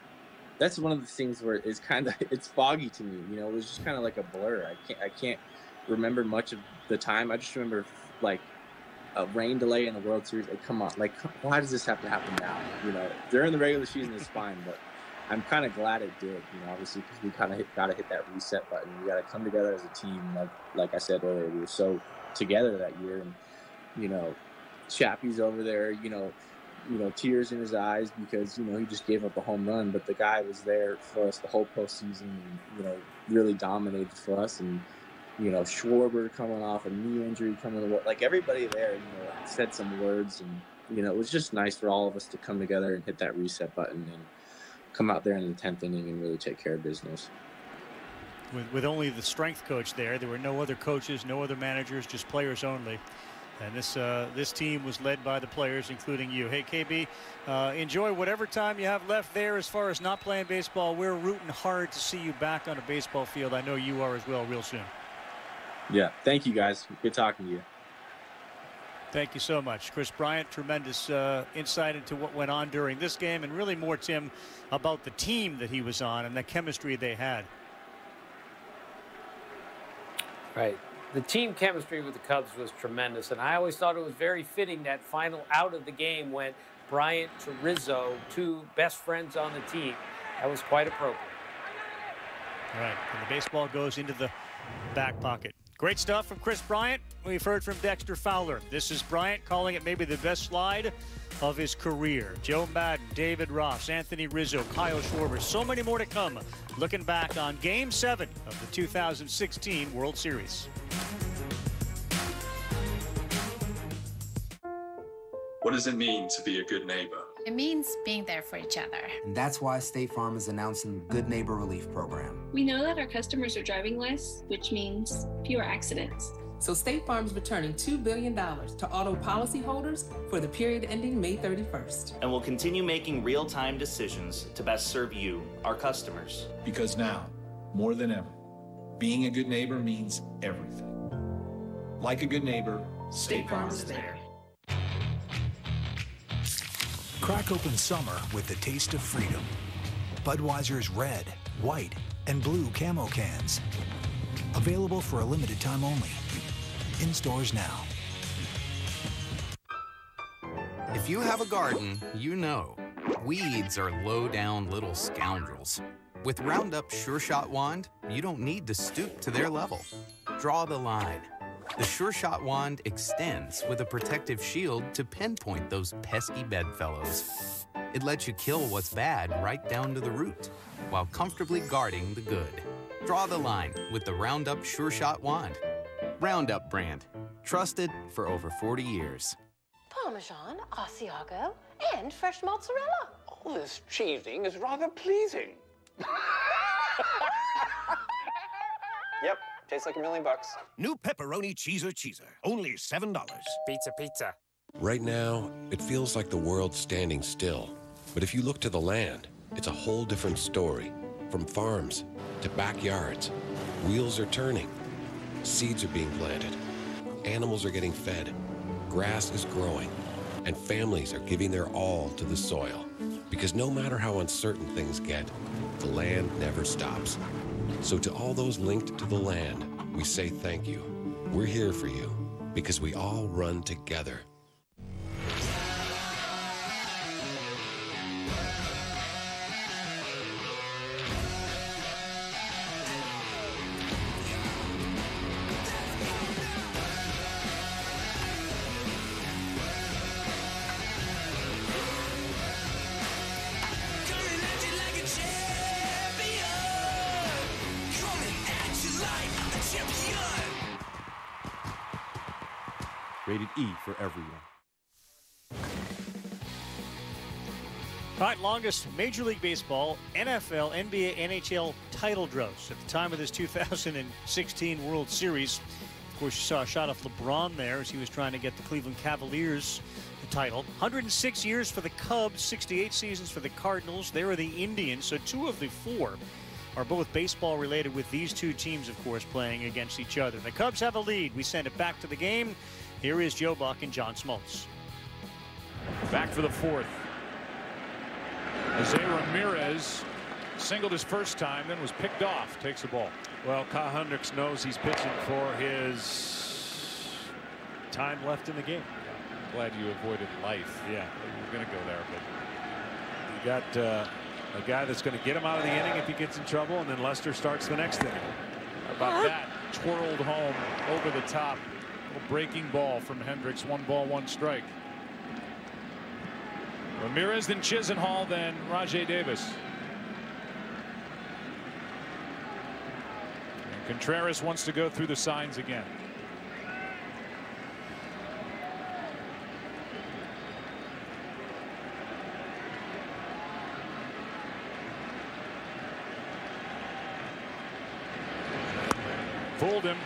that's one of the things where it's kind of, it's foggy to me. You know, it was just kind of like a blur. I can't remember much of the time. I just remember, like, a rain delay in the World Series. Like, come on, like, why does this have to happen now? You know, during the regular season is fine, but I'm kind of glad it did, you know, obviously, because we kind of got to hit that reset button. We got to come together as a team. Like I said earlier, we were so together that year. And, you know, Chappie's over there, you know, tears in his eyes because, you know, he just gave up a home run. But the guy was there for us the whole postseason and, you know, really dominated for us. And, you know, Schwarber coming off a knee injury, like everybody there, you know, said some words. And, you know, it was just nice for all of us to come together and hit that reset button and come out there in the 10th inning and really take care of business. With only the strength coach there were no other coaches, no other managers, just players only. And this team was led by the players, including you. Hey, KB, enjoy whatever time you have left there as far as not playing baseball. We're rooting hard to see you back on a baseball field. I know you are as well, real soon. Yeah, thank you, guys. Good talking to you. Thank you so much. Kris Bryant, tremendous insight into what went on during this game, and really more, Tim, about the team that he was on and the chemistry they had. Right. The team chemistry with the Cubs was tremendous, and I always thought it was very fitting that final out of the game went Bryant to Rizzo, two best friends on the team. That was quite appropriate. All right, and the baseball goes into the back pocket. Great stuff from Kris Bryant. We've heard from Dexter Fowler. This is Bryant calling it maybe the best slide of his career. Joe Madden, David Ross, Anthony Rizzo, Kyle Schwarber, so many more to come. Looking back on Game 7 of the 2016 World Series. What does it mean to be a good neighbor? It means being there for each other. And that's why State Farm is announcing the Good Neighbor Relief Program. We know that our customers are driving less, which means fewer accidents. So State Farm is returning $2 billion to auto policyholders for the period ending May 31st. And we'll continue making real-time decisions to best serve you, our customers. Because now, more than ever, being a good neighbor means everything. Like a good neighbor, State Farm is there. Crack open summer with the taste of freedom. Budweiser's red, white, and blue camo cans. Available for a limited time only. In stores now. If you have a garden, you know. Weeds are low-down little scoundrels. With Roundup Sure Shot Wand, you don't need to stoop to their level. Draw the line. The Sure Shot Wand extends with a protective shield to pinpoint those pesky bedfellows. It lets you kill what's bad right down to the root, while comfortably guarding the good. Draw the line with the Roundup Sure Shot Wand. Roundup brand, trusted for over 40 years. Parmesan, Asiago, and fresh mozzarella. All this cheesing is rather pleasing. Yep. Tastes like $1 million. New pepperoni cheeser. Only $7. Pizza. Right now, it feels like the world's standing still. But if you look to the land, it's a whole different story. From farms to backyards, wheels are turning. Seeds are being planted. Animals are getting fed. Grass is growing. And families are giving their all to the soil. Because no matter how uncertain things get, the land never stops. So to all those linked to the land, we say thank you. We're here for you because we all run together. Rated E for everyone. All right, longest Major League Baseball, NFL, NBA, NHL title droughts at the time of this 2016 World Series. Of course, you saw a shot of LeBron there as he was trying to get the Cleveland Cavaliers the title. 106 years for the Cubs, 68 seasons for the Cardinals. They were the Indians, so 2 of the 4 are both baseball related, with these 2 teams, of course, playing against each other. The Cubs have a lead. We send it back to the game. Here is Joe Buck and John Smoltz. Back for the 4th. Jose Ramirez singled his first time, then was picked off. Takes the ball. Well, Kyle Hendricks knows he's pitching for his time left in the game. Glad you avoided life. Yeah, you were going to go there, but you got a guy that's going to get him out of the inning if he gets in trouble, and then Lester starts the next inning. How about that? Twirled home over the top. A breaking ball from Hendricks. 1 ball, 1 strike. Ramirez, then Chisenhall, then Rajai Davis. And Contreras wants to go through the signs again. Fooled him.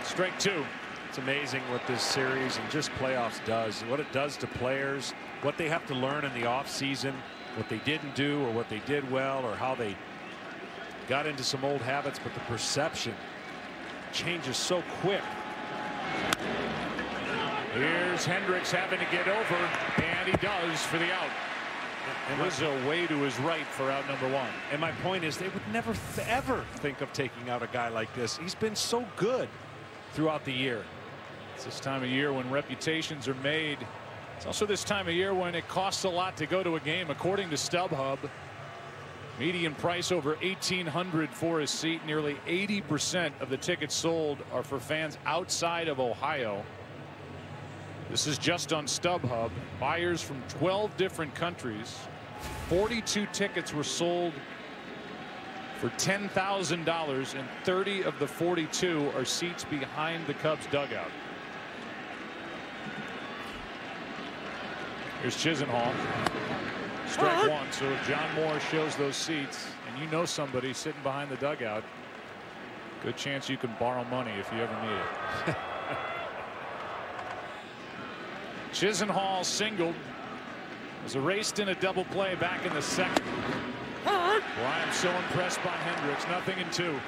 Strike 2. It's amazing what this series and just playoffs does, what it does to players, what they have to learn in the off season, what they didn't do or what they did well, or how they got into some old habits, but the perception changes so quick. Here's Hendricks having to get over, and he does for the out. And Rizzo way to his right for out number 1. And my point is, they would never ever think of taking out a guy like this. He's been so good throughout the year. It's this time of year when reputations are made. It's also this time of year when it costs a lot to go to a game. According to StubHub, median price over $1,800 for a seat. Nearly 80% of the tickets sold are for fans outside of Ohio. This is just on StubHub. Buyers from 12 different countries. 42 tickets were sold for $10,000, and 30 of the 42 are seats behind the Cubs dugout. Here's Chisenhall. Strike 1. So if John Moore shows those seats, and you know somebody sitting behind the dugout, good chance you can borrow money if you ever need it. Chisenhall singled. Was erased in a double play back in the 2nd. Well, I'm so impressed by Hendricks. 0-2.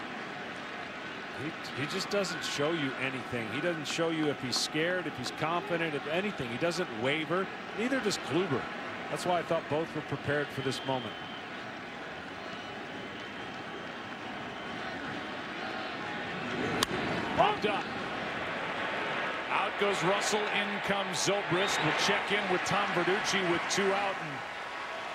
He just doesn't show you anything. He doesn't show you if he's scared, if he's confident, if anything. He doesn't waver. Neither does Kluber. That's why I thought both were prepared for this moment. Popped up. Out goes Russell. In comes Zobrist. We'll check in with Tom Verducci with 2 out. And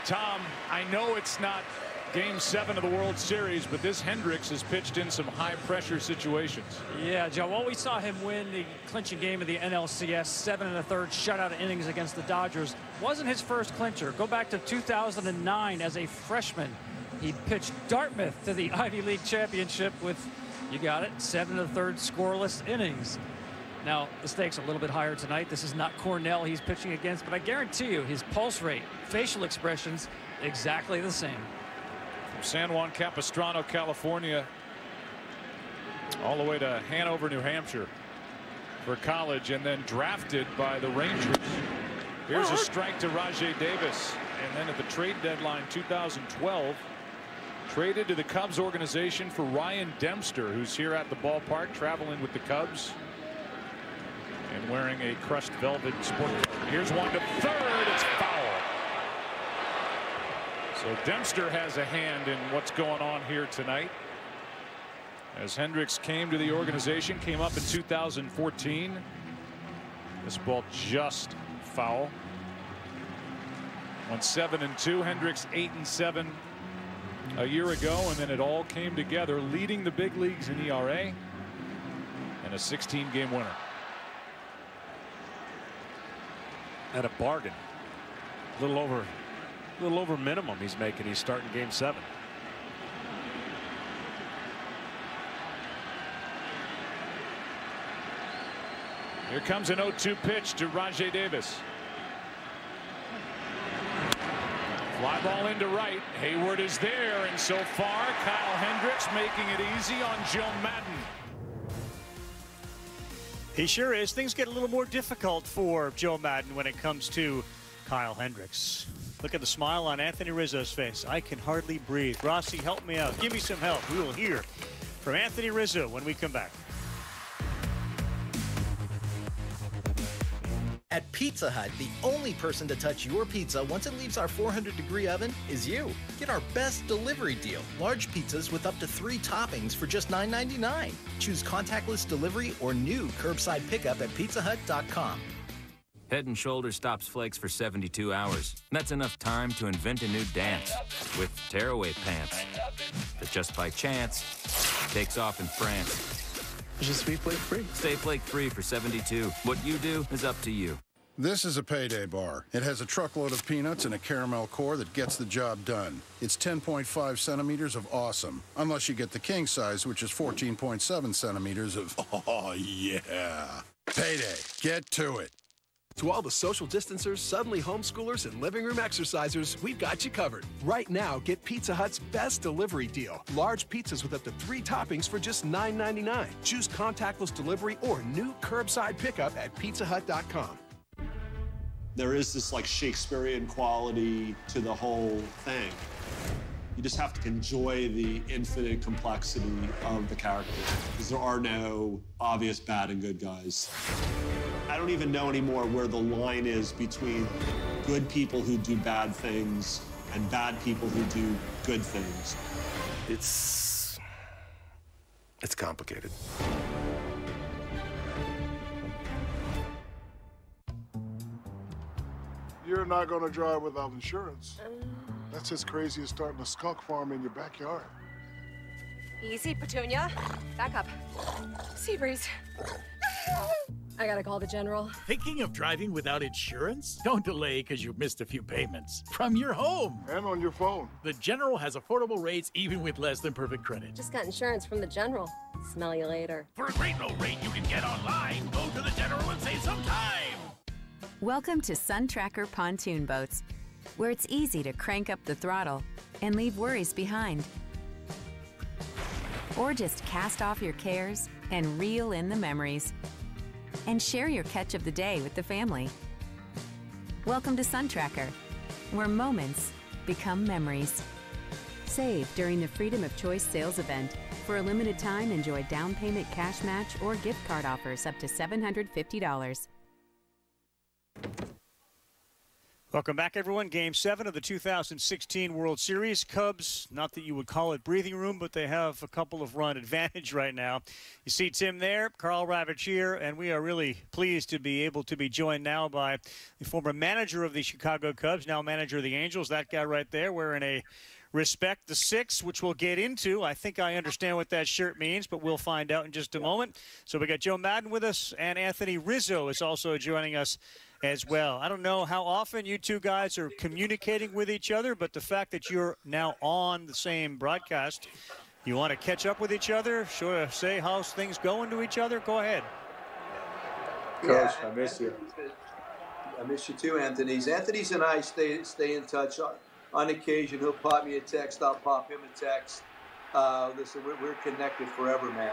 Tom, I know it's not Game 7 of the World Series, but this Hendricks has pitched in some high-pressure situations. Yeah, Joe. Well, we saw him win the clinching game of the NLCS, 7 1/3 shutout innings against the Dodgers. Wasn't his first clincher. Go back to 2009 as a freshman. He pitched Dartmouth to the Ivy League championship with, you got it, 7 1/3 scoreless innings. Now, the stakes are a little bit higher tonight. This is not Cornell he's pitching against, but I guarantee you his pulse rate, facial expressions, exactly the same. From San Juan Capistrano, California, all the way to Hanover, New Hampshire for college, and then drafted by the Rangers. Here's a strike to Rajai Davis. And then at the trade deadline 2012, traded to the Cubs organization for Ryan Dempster, who's here at the ballpark traveling with the Cubs and wearing a crushed velvet sport coat. Here's one to third. It's foul. So Dempster has a hand in what's going on here tonight. As Hendricks came to the organization, came up in 2014. This ball just foul. Went 7-2. Hendricks 8-7 a year ago, and then it all came together, leading the big leagues in ERA and a 16-game winner. At a bargain. A little over minimum he's making. He's starting Game 7. Here comes an 0-2 pitch to Rajay Davis. Fly ball into right. Hayward is there, and so far Kyle Hendricks making it easy on Joe Madden. He sure is. Things get a little more difficult for Joe Madden when it comes to Kyle Hendricks. Look at the smile on Anthony Rizzo's face. I can hardly breathe. Rossi, help me out. Give me some help. We will hear from Anthony Rizzo when we come back. At Pizza Hut, the only person to touch your pizza once it leaves our 400-degree oven is you. Get our best delivery deal. Large pizzas with up to 3 toppings for just $9.99. Choose contactless delivery or new curbside pickup at pizzahut.com. Head & Shoulders stops flakes for 72 hours. That's enough time to invent a new dance with tearaway pants that just by chance takes off in France. Just be flake-free. Stay flake-free for 72. What you do is up to you. This is a payday bar. It has a truckload of peanuts and a caramel core that gets the job done. It's 10.5 centimeters of awesome. Unless you get the king size, which is 14.7 centimeters of, oh, yeah. Payday. Get to it. To all the social distancers, suddenly homeschoolers, and living room exercisers, we've got you covered. Right now, get Pizza Hut's best delivery deal. Large pizzas with up to 3 toppings for just $9.99. Choose contactless delivery or new curbside pickup at pizzahut.com. There is this like Shakespearean quality to the whole thing. You just have to enjoy the infinite complexity of the characters, because there are no obvious bad and good guys. I don't even know anymore where the line is between good people who do bad things and bad people who do good things. It's complicated. You're not going to drive without insurance. That's as crazy as starting a skunk farm in your backyard. Easy, Petunia. Back up. Sea breeze. I gotta call the general. Thinking of driving without insurance? Don't delay because you've missed a few payments. From your home. And on your phone. The General has affordable rates even with less than perfect credit. Just got insurance from the general. Smell you later. For a great low rate you can get online, go to the General and save some time. Welcome to Sun Tracker Pontoon Boats, where it's easy to crank up the throttle and leave worries behind. Or just cast off your cares and reel in the memories. And share your catch of the day with the family. Welcome to Sun Tracker, where moments become memories. Save during the Freedom of Choice sales event. For a limited time, enjoy down payment cash match or gift card offers up to $750. Welcome back, everyone. Game 7 of the 2016 World Series. Cubs, not that you would call it breathing room, but they have a couple of run advantage right now. You see Tim there, Karl Ravech here, and we are really pleased to be able to be joined now by the former manager of the Chicago Cubs, now manager of the Angels. That guy right there wearing a Respect the 6, which we'll get into. I think I understand what that shirt means, but we'll find out in just a moment. So we got Joe Madden with us, and Anthony Rizzo is also joining us as well. I don't know how often you two guys are communicating with each other, but the fact that you're now on the same broadcast, you want to catch up with each other, sort of say how's things going to each other? Go ahead. Coach, I miss you. I miss you too, Anthony's. Anthony's and I stay in touch. On occasion, he'll pop me a text. I'll pop him a text. Listen, we're connected forever, man.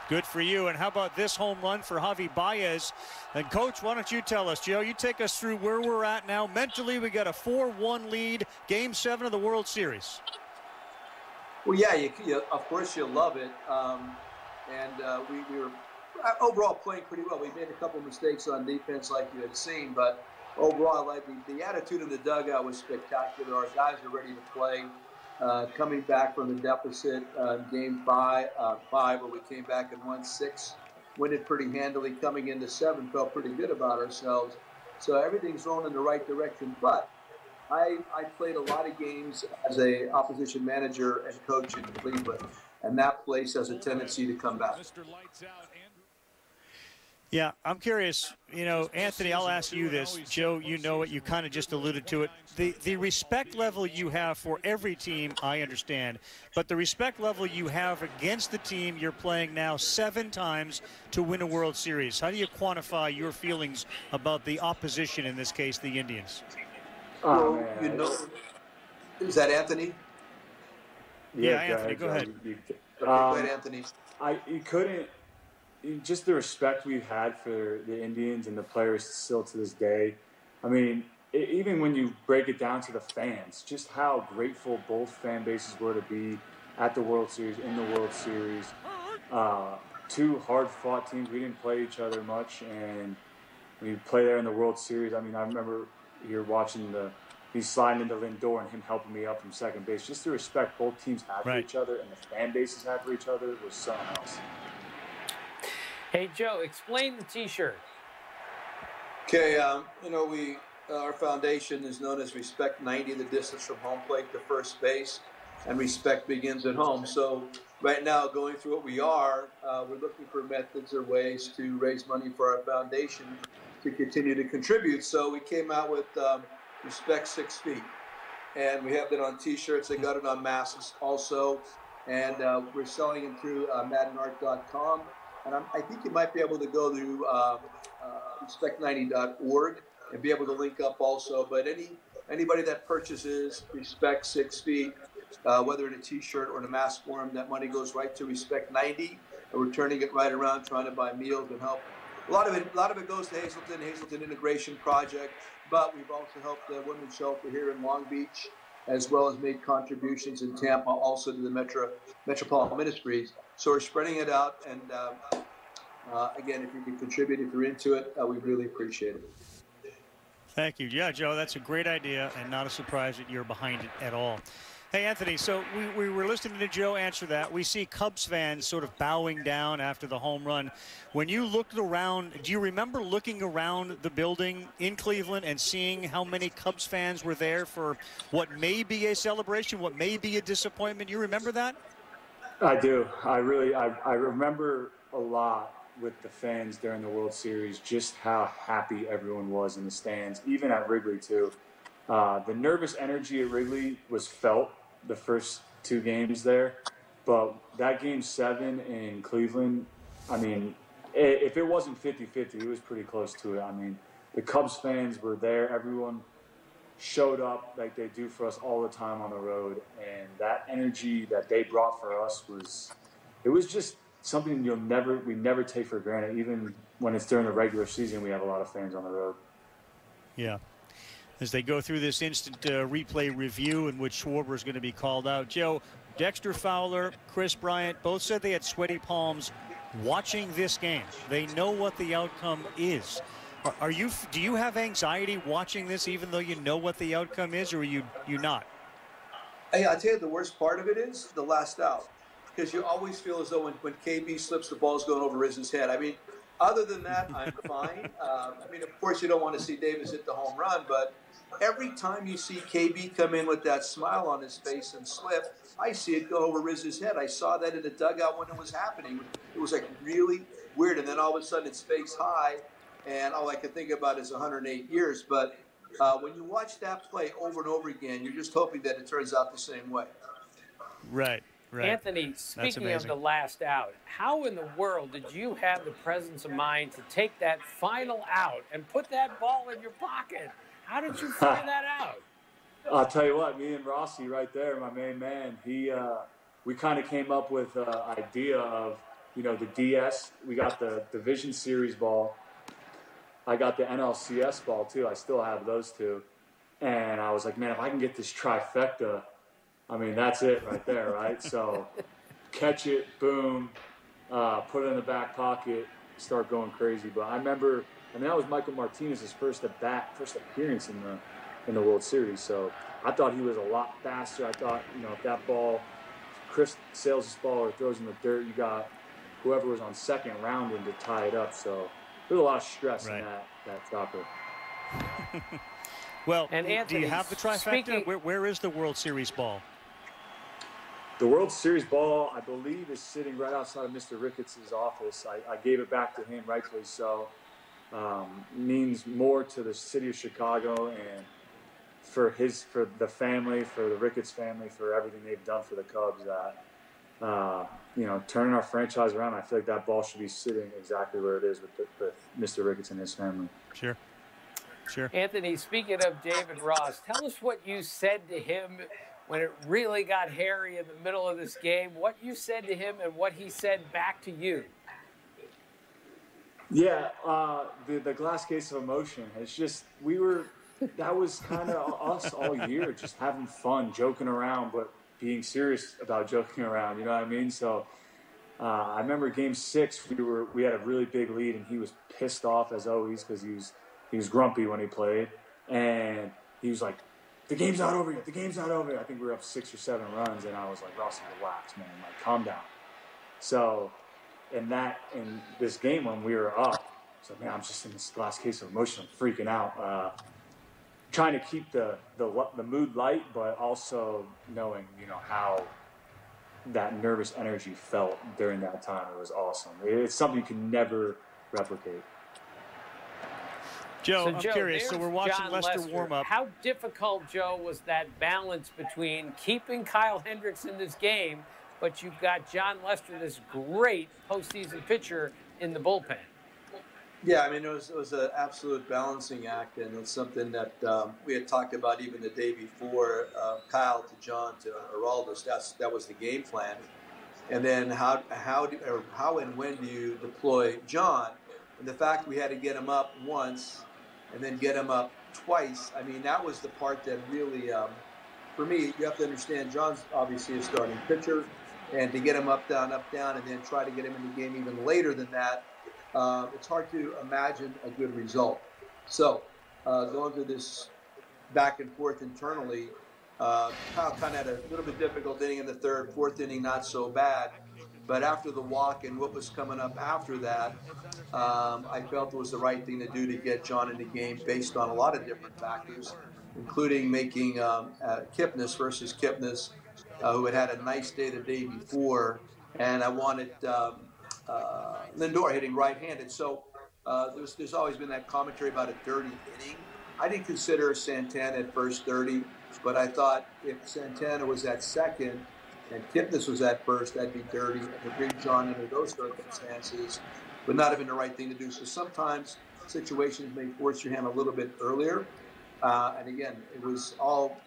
Good for you. And how about this home run for Javi Baez? And, Coach, why don't you tell us, Joe, you take us through where we're at now. Mentally, we got a 4-1 lead, Game 7 of the World Series. Well, yeah, of course you'll love it. We were overall playing pretty well. We made a couple mistakes on defense like you had seen, but overall, like the attitude in the dugout was spectacular. Our guys are ready to play. Coming back from the deficit, Game 5, where we came back and won 6, win it pretty handily. Coming into 7, felt pretty good about ourselves. So everything's rolling in the right direction. But I played a lot of games as a opposition manager and coach in Cleveland, and that place has a tendency to come back. Yeah, I'm curious, you know, Anthony, I'll ask you this. Joe, you know it, you kind of just alluded to it. The respect level you have for every team, I understand, but the respect level you have against the team you're playing now 7 times to win a World Series. How do you quantify your feelings about the opposition, in this case, the Indians? Well, you know, is that Anthony? Yeah, Anthony, go ahead. Go ahead, Anthony. You couldn't. Just the respect we've had for the Indians and the players still to this day. I mean, even when you break it down to the fans, just how grateful both fan bases were to be at the World Series, in the World Series. 2 hard-fought teams. We didn't play each other much, and we play there in the World Series. I mean, I remember here watching me sliding into Lindor and him helping me up from second base. Just the respect both teams had for each other and the fan bases had for each other was something else. Hey, Joe, explain the T-shirt. Okay, you know, our foundation is known as Respect 90, the distance from home plate to first base, and respect begins at home. So right now, going through what we are, we're looking for methods or ways to raise money for our foundation to continue to contribute. So we came out with Respect 6 feet, and we have that on T-shirts. They got it on masks also, and we're selling them through maddenart.com. And I think you might be able to go to respect90.org and be able to link up also. But anybody that purchases Respect 6 feet, whether in a T-shirt or in a mask form, that money goes right to Respect 90. And we're turning it right around, trying to buy meals and help. A lot of it goes to Hazelton Integration Project. But we've also helped the women's shelter here in Long Beach, as well as made contributions in Tampa, also to the Metropolitan Ministries. So we're spreading it out, and again, if you can contribute, if you're into it, we really appreciate it. Thank you. Yeah, Joe, that's a great idea, and not a surprise that you're behind it at all. Hey, Anthony, so we were listening to Joe answer that. We see Cubs fans sort of bowing down after the home run. When you looked around, do you remember looking around the building in Cleveland and seeing how many Cubs fans were there for what may be a celebration, what may be a disappointment? You remember that? I do. I remember a lot with the fans during the World Series, just how happy everyone was in the stands, even at Wrigley, too. The nervous energy at Wrigley was felt the first 2 games there, but that Game 7 in Cleveland, I mean, if it wasn't 50-50, it was pretty close to it. I mean, the Cubs fans were there. Everyone showed up like they do for us all the time on the road, and that energy that they brought for us was just something we never take for granted. Even when it's during the regular season, we have a lot of fans on the road. Yeah. As they go through this instant replay review in which Schwarber is going to be called out. Joe, Dexter Fowler, Chris Bryant, both said they had sweaty palms watching this game. They know what the outcome is. Do you have anxiety watching this, even though you know what the outcome is, or are you not? Hey, I'll tell you the worst part of it is the last out, because you always feel as though when KB slips, the ball's going over Riz's head. I mean, other than that, I'm fine. I mean, of course, you don't want to see Davis hit the home run, but every time you see KB come in with that smile on his face and slip, I see it go over Riz's head. I saw that in the dugout when it was happening. It was like really weird, and then all of a sudden it's face high, and all I can think about is 108 years. But when you watch that play over and over again, you're just hoping that it turns out the same way. Right. Right. Anthony, speaking of the last out, how in the world did you have the presence of mind to take that final out and put that ball in your pocket? How did you figure that out? I'll tell you what, me and Rossi right there, my main man, we kind of came up with an idea of, the DS. We got the Division Series ball. I got the NLCS ball, too. I still have those 2. And I was like, man, if I can get this trifecta, I mean, that's it right there, right? So catch it, boom, put it in the back pocket, start going crazy. But I remember, that was Michael Martinez's first appearance in the World Series. So I thought he was a lot faster. I thought, if that ball, Chris sails this ball or throws in the dirt, you got whoever was on second rounding to tie it up. So there's a lot of stress in that chopper. Well, and Anthony, do you have the trifecta? Where is the World Series ball? The World Series ball, I believe, is sitting right outside of Mr. Ricketts' office. I gave it back to him, rightfully so. Means more to the city of Chicago and for the family, for the Ricketts family, for everything they've done for the Cubs. That turning our franchise around, I feel like that ball should be sitting exactly where it is with Mr. Ricketts and his family. Sure. Anthony, speaking of David Ross, tell us what you said to him when it really got hairy in the middle of this game, what you said to him and what he said back to you. Yeah, the glass case of emotion. It's just, that was kind of us all year, just having fun, joking around, but being serious about joking around, you know what I mean? So I remember game 6, we had a really big lead, and he was pissed off as always because he was grumpy when he played, and he was like, the game's not over yet. The game's not over yet. I think we were up 6 or 7 runs, and I was like, Rossi, relax, man. Like, calm down. So in this game when we were up, so man, I'm just in this glass case of emotion. I'm freaking out, trying to keep the mood light, but also knowing how that nervous energy felt during that time. It was awesome. It's something you can never replicate. Joe, I'm curious. So we're watching John Lester warm up. How difficult, Joe, was that balance between keeping Kyle Hendricks in this game, but you've got John Lester, this great postseason pitcher, in the bullpen? Yeah, I mean, it was an absolute balancing act, and it's something that we had talked about even the day before. Kyle to John to Aroldis, that was the game plan. And then how and when do you deploy John? And the fact we had to get him up once and then get him up twice, I mean, that was the part that really, for me, you have to understand, John's obviously a starting pitcher, and to get him up, down, and then try to get him in the game even later than that, it's hard to imagine a good result. So going through this back and forth internally, Kyle kind of had a little bit difficult inning in the third, fourth inning not so bad. But after the walk and what was coming up after that, I felt it was the right thing to do to get John in the game based on a lot of different factors, including making Kipnis versus Kipnis, who had a nice day the day before. And I wanted Lindor hitting right-handed. So there's always been that commentary about a dirty inning. I didn't consider Santana at first dirty, but I thought if Santana was at second and Kipnis was at first, that'd be dirty. And to bring John into those circumstances would not have been the right thing to do. So sometimes situations may force your hand a little bit earlier. And again, it was all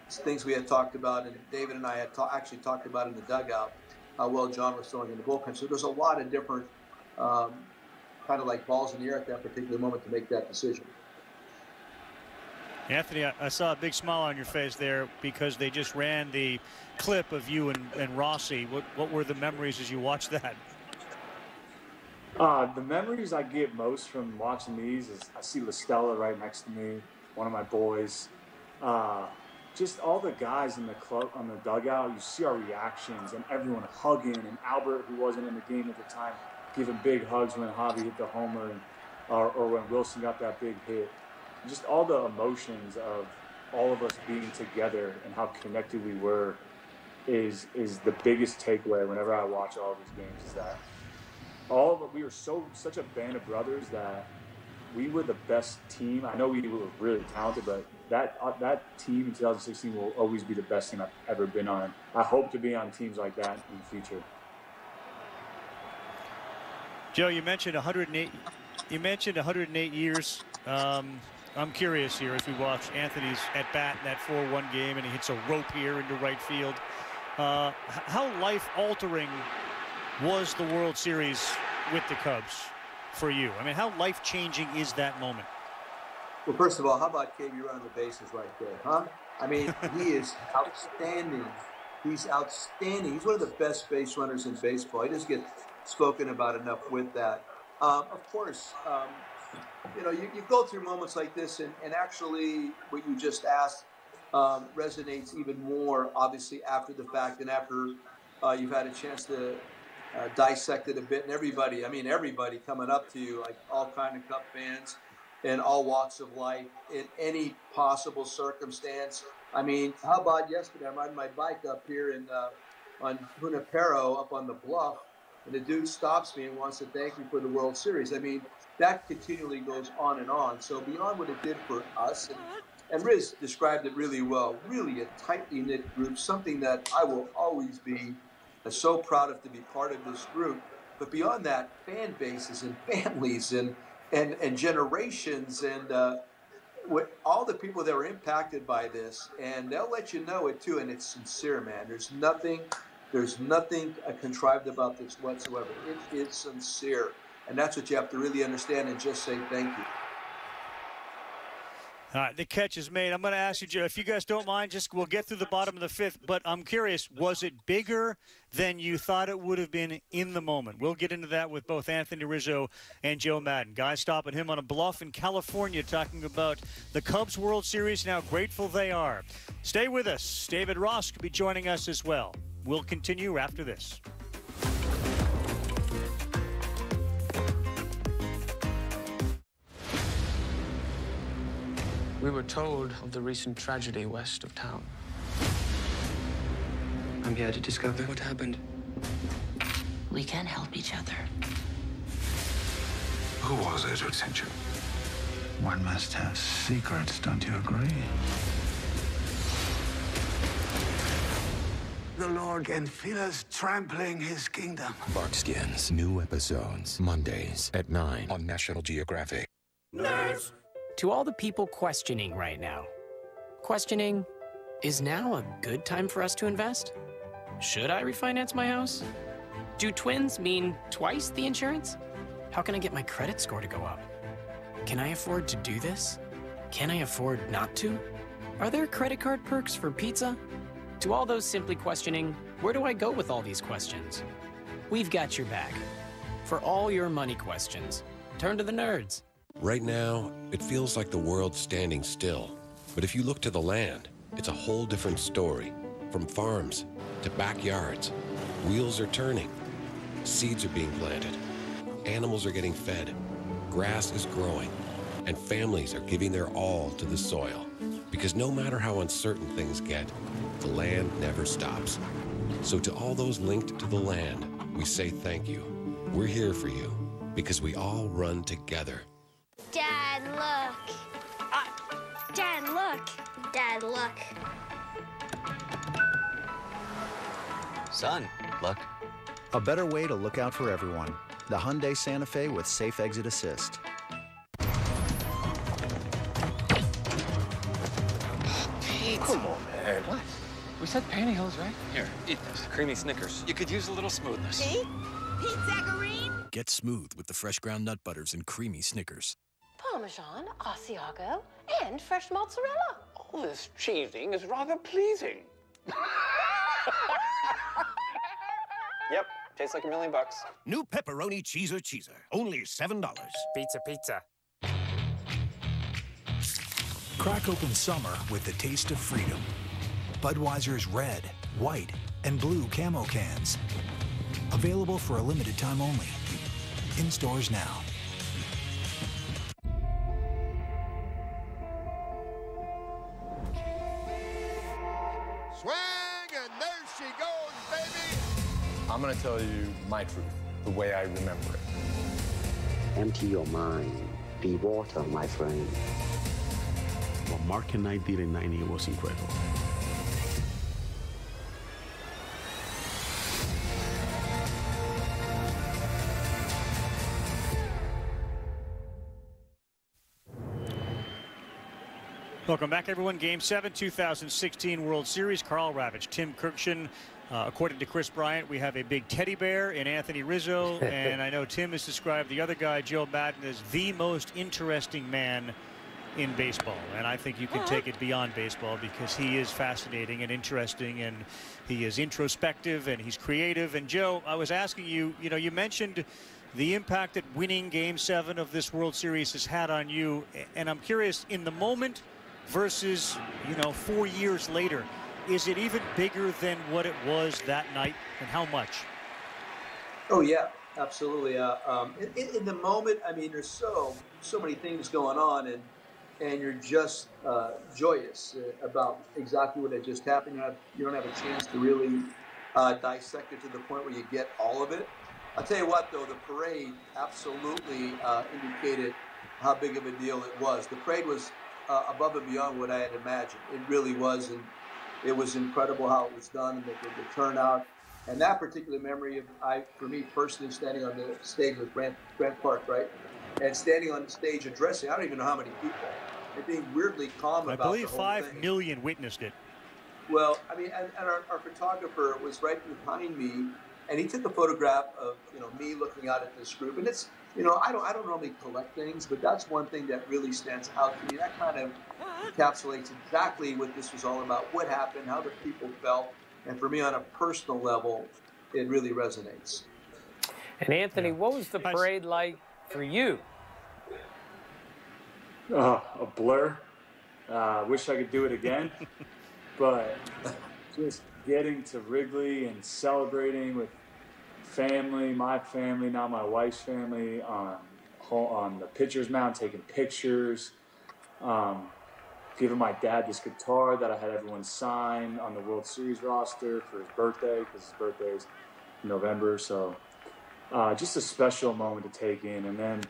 things we had talked about, and David and I had actually talked about in the dugout, how well John was throwing in the bullpen. So there's a lot of different kind of like balls in the air at that particular moment to make that decision. Anthony, I saw a big smile on your face there because they just ran the clip of you and Rossi. What were the memories as you watched that? The memories I get most from watching these is I see LaStella right next to me, one of my boys. Just all the guys in the club, on the dugout, you see our reactions and everyone hugging, and Albert, who wasn't in the game at the time, giving big hugs when Javi hit the homer, or when Wilson got that big hit. Just all the emotions of all of us being together and how connected we were is the biggest takeaway whenever I watch all of these games, is that all of it, we were such a band of brothers that we were the best team. I know we were really talented, but that team in 2016 will always be the best team I've ever been on. I hope to be on teams like that in the future. Joe, you mentioned 108. You mentioned 108 years. I'm curious here as we watch Anthony's at bat in that 4-1 game, and he hits a rope here into right field. How life-altering was the World Series with the Cubs for you? I mean, how life-changing is that moment? Well, first of all, how about KB running the bases right there, huh? I mean, he is outstanding. He's outstanding. He's one of the best base runners in baseball. He doesn't get spoken about enough with that. Of course, you know, you go through moments like this, and actually what you just asked resonates even more, obviously, after the fact and after you've had a chance to dissect it a bit. And everybody coming up to you, like all kind of Cub fans in all walks of life, in any possible circumstance. I mean, how about yesterday? I'm riding my bike up here in Apparel up on the bluff, and the dude stops me and wants to thank me for the World Series. I mean, that continually goes on and on. So beyond what it did for us, and Riz described it really well, really a tightly knit group, something that I will always be so proud of to be part of this group. But beyond that, fan bases and families and generations and all the people that were impacted by this, and they'll let you know it too, and it's sincere, man. There's nothing contrived about this whatsoever. It is sincere, and that's what you have to really understand and just say thank you. All right, the catch is made. I'm going to ask you, Joe, if you guys don't mind, we'll get through the bottom of the fifth, but I'm curious, was it bigger than you thought it would have been in the moment? We'll get into that with both Anthony Rizzo and Joe Maddon. Guys stopping him on a bluff in California talking about the Cubs World Series and how grateful they are. Stay with us. David Ross could be joining us as well. We'll continue after this. We were told of the recent tragedy west of town. I'm here to discover what happened. We can help each other. Who was it who sent you? One must have secrets, don't you agree? The Lord can feel us trampling his kingdom. Barkskins, new episodes, Mondays at 9 on National Geographic. Nerds! To all the people questioning right now, is now a good time for us to invest? Should I refinance my house? Do twins mean twice the insurance? How can I get my credit score to go up? Can I afford to do this? Can I afford not to? Are there credit card perks for pizza? To all those simply questioning, where do I go with all these questions? We've got your back. For all your money questions, turn to the nerds. Right now, it feels like the world's standing still. But if you look to the land, it's a whole different story. From farms to backyards, wheels are turning. Seeds are being planted. Animals are getting fed. Grass is growing. And families are giving their all to the soil. Because no matter how uncertain things get, the land never stops. So to all those linked to the land, we say thank you. We're here for you because we all run together. Dad, look. Dad, look. Dad, look. Son, look. A better way to look out for everyone. The Hyundai Santa Fe with Safe Exit Assist. Pete. Come on, man. What? We said pantyhose, right? Here, eat this. Creamy Snickers. You could use a little smoothness. Pete? Pete Zacharine? Get smooth with the fresh ground nut butters and creamy Snickers. Parmesan, Asiago, and fresh mozzarella. All this cheesing is rather pleasing. Yep, tastes like $1 million. New pepperoni cheeser. Only $7. Pizza. Crack open summer with the taste of freedom. Budweiser's red, white, and blue camo cans. Available for a limited time only. In stores now. Swing, and there she goes, baby! I'm gonna tell you my truth, the way I remember it. Empty your mind. Be water, my friend. What Mark and I did in '90 was incredible. Welcome back, everyone. Game 7, 2016 World Series. Karl Ravech, Tim Kurkjian. According to Chris Bryant, we have a big teddy bear in Anthony Rizzo. And I know Tim has described the other guy, Joe Maddon, as the most interesting man in baseball. And I think you can take it beyond baseball because he is fascinating and interesting, and he is introspective and he's creative. And Joe, I was asking you, you mentioned the impact that winning Game 7 of this World Series has had on you. And I'm curious, in the moment versus, 4 years later, is it even bigger than what it was that night, and how much? Oh, yeah, absolutely. In the moment, I mean, there's so many things going on, and you're just joyous about exactly what had just happened. You don't have a chance to really dissect it to the point where you get all of it. I'll tell you what, though, the parade absolutely indicated how big of a deal it was. The parade was above and beyond what I had imagined. It really was, and it was incredible how it was done and the turnout. And that particular memory, for me personally, standing on the stage with Grant Park, right? And standing on the stage addressing, I don't even know how many people, and being weirdly calm about the whole thing. I believe 5 million witnessed it. Well, I mean, and our photographer was right behind me, and he took a photograph of, me looking out at this group. And it's, I don't normally collect things, but that's one thing that really stands out to me. That kind of encapsulates exactly what this was all about, what happened, how the people felt. And for me, on a personal level, it really resonates. And Anthony, what was the parade like for you? A blur. Wish I could do it again. But just getting to Wrigley and celebrating with family, my family, now my wife's family, on the pitcher's mound, taking pictures, giving my dad this guitar that I had everyone sign on the World Series roster for his birthday, because his birthday is November. So just a special moment to take in. And then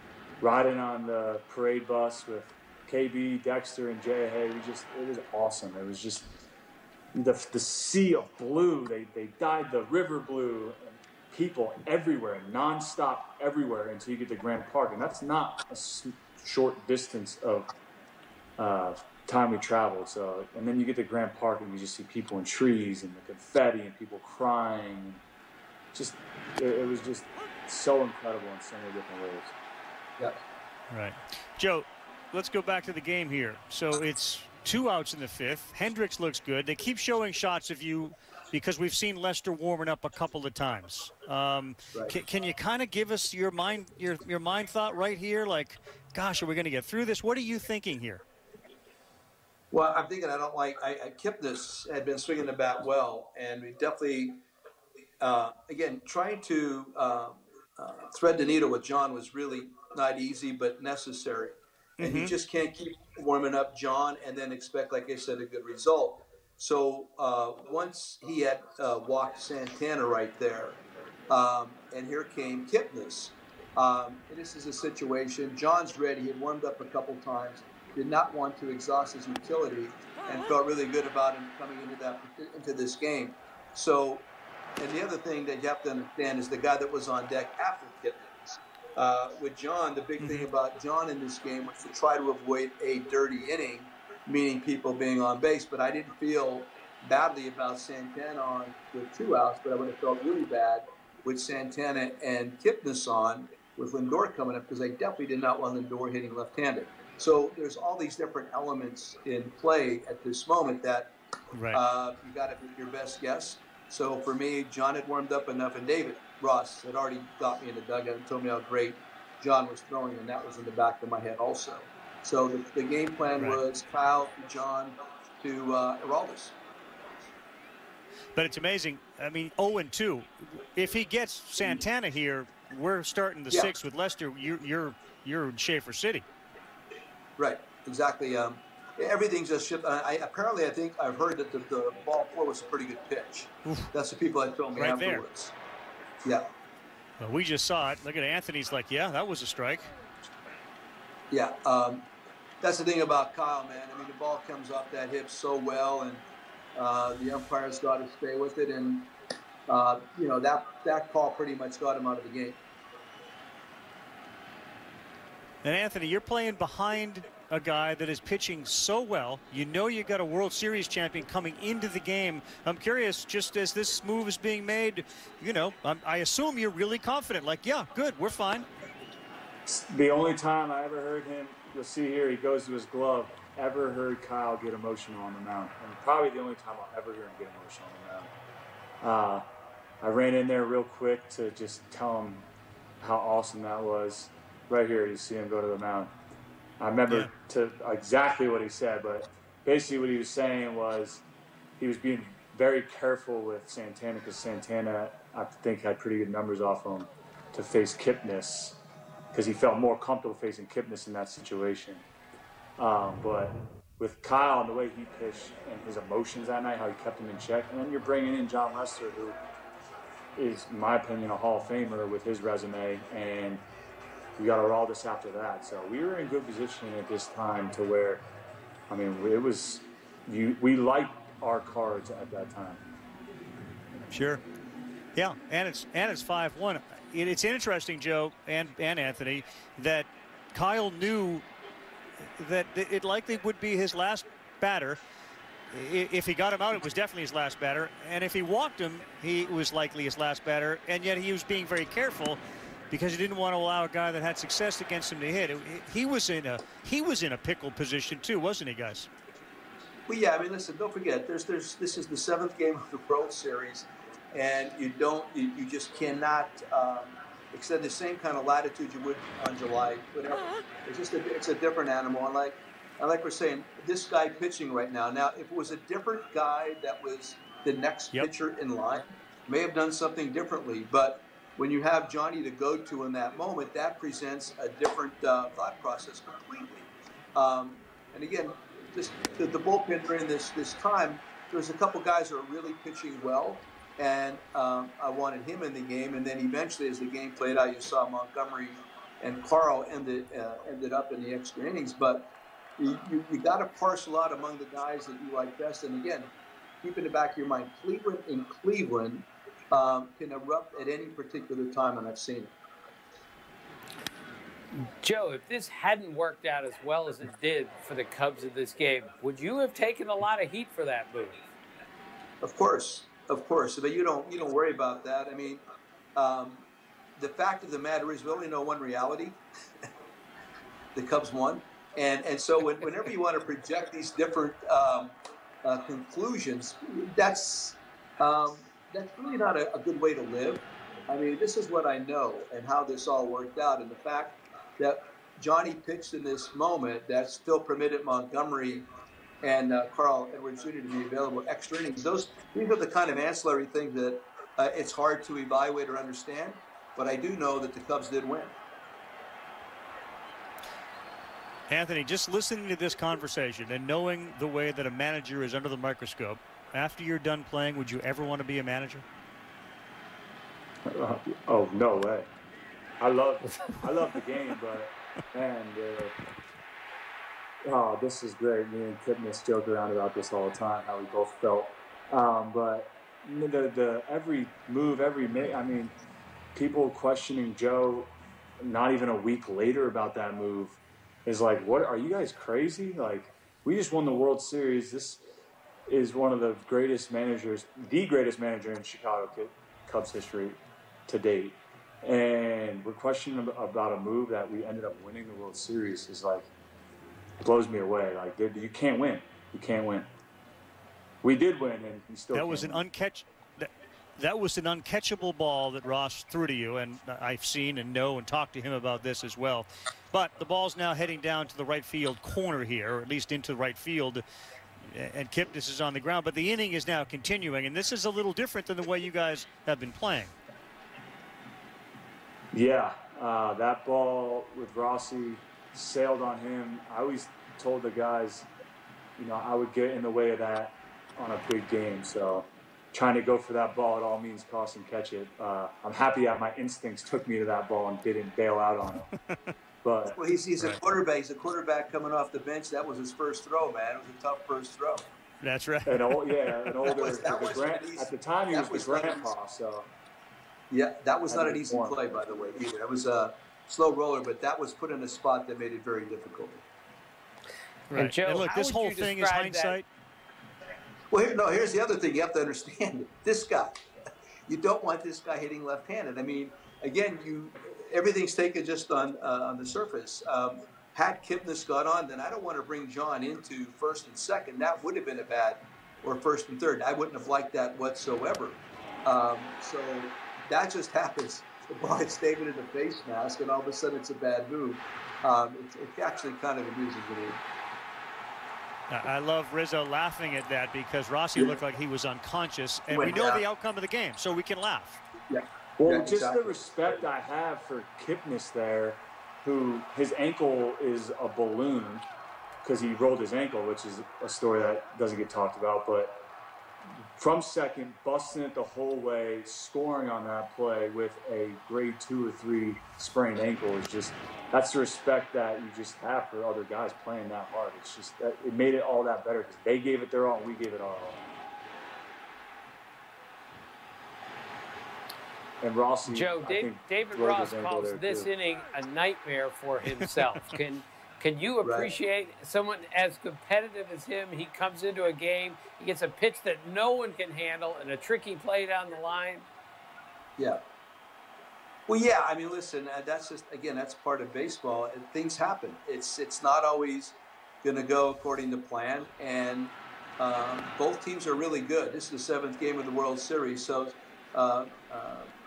riding on the parade bus with KB, Dexter, and Jay Hay, it was awesome. It was just the sea of blue. They dyed the river blue, and people everywhere, nonstop everywhere until you get to Grant Park. And that's not a short distance of time we traveled. So, and then you get to Grant Park and you just see people in trees and the confetti and people crying. It was just so incredible in so many different ways. Yeah. Right. Joe, let's go back to the game here. So it's 2 outs in the 5th. Hendricks looks good. They keep showing shots of you because we've seen Lester warming up a couple of times. Right. Can you kind of give us your mind thought right here? Like, gosh, are we going to get through this? What are you thinking here? Well, I'm thinking Kipnis had been swinging the bat well, and we definitely, again, trying to thread the needle with John was really not easy, but necessary. And you just can't keep warming up John and then expect, like I said, a good result. So once he had walked Santana right there, and here came Kipnis. This is a situation, John's ready. He had warmed up a couple times, did not want to exhaust his utility, and felt really good about him coming into this game. So, and the other thing that you have to understand is the guy that was on deck after Kipnis. With John, the big thing about John in this game was to try to avoid a dirty inning, meaning people being on base. But I didn't feel badly about Santana on with 2 outs, but I would have felt really bad with Santana and Kipnis on with Lindor coming up, because I definitely did not want Lindor hitting left-handed. So there's all these different elements in play at this moment that you got to make your best guess. So for me, John had warmed up enough, and David Ross had already got me in the dugout and told me how great John was throwing, and that was in the back of my head also. So the game plan was Kyle to John to Aroldis. But it's amazing. I mean, 0-2. If he gets Santana here, we're starting the 6th with Lester. You're in Schaefer City. Right. Exactly. Everything's just shipped. Apparently, I think I've heard that the ball 4 was a pretty good pitch. Oof. That's the people that told me afterwards. There. Yeah. Well, we just saw it. Look at Anthony's like, yeah, that was a strike. Yeah. That's the thing about Kyle, man. I mean, the ball comes off that hip so well, and the umpires got to stay with it, and that call pretty much got him out of the game. And Anthony, you're playing behind a guy that is pitching so well. You know you got a World Series champion coming into the game. I'm curious, just as this move is being made, I assume you're really confident. Like, yeah, good, we're fine. The only time I ever heard him, you'll see here, he goes to his glove, ever heard Kyle get emotional on the mound. And probably the only time I'll ever hear him get emotional on the mound. I ran in there real quick to just tell him how awesome that was. Right here, you see him go to the mound. I remember exactly what he said, but basically what he was saying was he was being very careful with Santana, because Santana, I think, had pretty good numbers off him to face Kipnis, because he felt more comfortable facing Kipnis in that situation. But with Kyle and the way he pitched and his emotions that night, how he kept him in check, and then you're bringing in John Lester, who is, in my opinion, a Hall of Famer with his resume, and we got Araldis after that. So we were in good position at this time to where, I mean, it was, we liked our cards at that time. Sure. Yeah, and it's 5-1. It's interesting, Joe and Anthony, that Kyle knew that it likely would be his last batter. If he got him out, it was definitely his last batter. And if he walked him, he was likely his last batter. And yet he was being very careful because he didn't want to allow a guy that had success against him to hit. He was in a pickle position too, wasn't he, guys? Well, yeah. I mean, listen. Don't forget, this is the 7th game of the World Series, and you just cannot extend the same kind of latitude you would on July. Whatever. It's a different animal. And like we're saying, this guy pitching right now. Now, if it was a different guy that was the next pitcher in line, may have done something differently. But when you have Johnny to go to in that moment, that presents a different thought process completely. And again, just the bullpen during this time, there's a couple guys that are really pitching well, and I wanted him in the game. And then eventually, as the game played out, you saw Montgomery and Karl ended up in the extra innings. But you got to parcel out among the guys that you like best. And again, keep in the back of your mind, Cleveland can erupt at any particular time, and I've seen it. Joe, if this hadn't worked out as well as it did for the Cubs in this game, would you have taken a lot of heat for that move? Of course. But you don't worry about that. I mean, the fact of the matter is we only know one reality. The Cubs won. And so whenever you want to project these different conclusions, that's really not a good way to live. I mean, this is what I know and how this all worked out. And the fact that Johnny pitched in this moment that still permitted Montgomery and Carl Edwards Jr. to be available extra innings. These are the kind of ancillary things that it's hard to evaluate or understand. But I do know that the Cubs did win. Anthony, just listening to this conversation and knowing the way that a manager is under the microscope, after you're done playing, would you ever want to be a manager? Oh, no way. I love the game, but man, this is great. Me and Kipnis joke around about this all the time, how we both felt. But the every move, I mean, people questioning Joe not even a week later about that move is like, what, are you guys crazy? Like, we just won the World Series. This is one of the greatest managers, the greatest manager in Chicago Cubs history to date. And we're questioning about a move that we ended up winning the World Series is like, it blows me away. Like, dude, you can't win. You can't win. We did win, and we still That was an uncatchable ball that Ross threw to you, and I've seen and know and talked to him about this as well. But the ball's now heading down to the right field corner here, or at least into the right field, and Kipnis is on the ground. But the inning is now continuing, and this is a little different than the way you guys have been playing. Yeah, that ball with Rossi sailed on him. I always told the guys, you know, I would get in the way of that on a big game. So trying to go for that ball at all means cost and catch it. I'm happy that my instincts took me to that ball and didn't bail out on it. But well, he's a quarterback. He's a quarterback coming off the bench. That was his first throw, man. It was a tough first throw. That's right. An older. At the time, he was the grandpa. So yeah, that was not an easy play, by the way, either. That was a slow roller, but that was put in a spot that made it very difficult. Right. And Joe, and look, this whole thing is hindsight. Well, here's the other thing you have to understand. This guy, you don't want this guy hitting left-handed. I mean, again, everything's taken just on the surface. Had Kipnis got on, then I don't want to bring John into first and second. That would have been a bad, or first and third. I wouldn't have liked that whatsoever. So that just happens. The ball hits David in the face mask, and all of a sudden it's a bad move. It's actually kind of amusing to me. I love Rizzo laughing at that because Rossi looked like he was unconscious, and we know the outcome of the game, so we can laugh. Yeah. Well, yeah, just exactly. the respect I have for Kipnis there, who his ankle is a balloon because he rolled his ankle, which is a story that doesn't get talked about. But from second, busting it the whole way, scoring on that play with a grade 2 or 3 sprained ankle is just, that's the respect that you just have for other guys playing that hard. It's just, it made it all that better because they gave it their all, we gave it our all. And Rossi, Joe, David Ross calls this inning a nightmare for himself. Can you appreciate someone as competitive as him? He comes into a game, he gets a pitch that no one can handle and a tricky play down the line. Yeah. Well, yeah, I mean, listen, that's just, again, that's part of baseball. Things happen. It's not always going to go according to plan. And both teams are really good. This is the 7th game of the World Series. So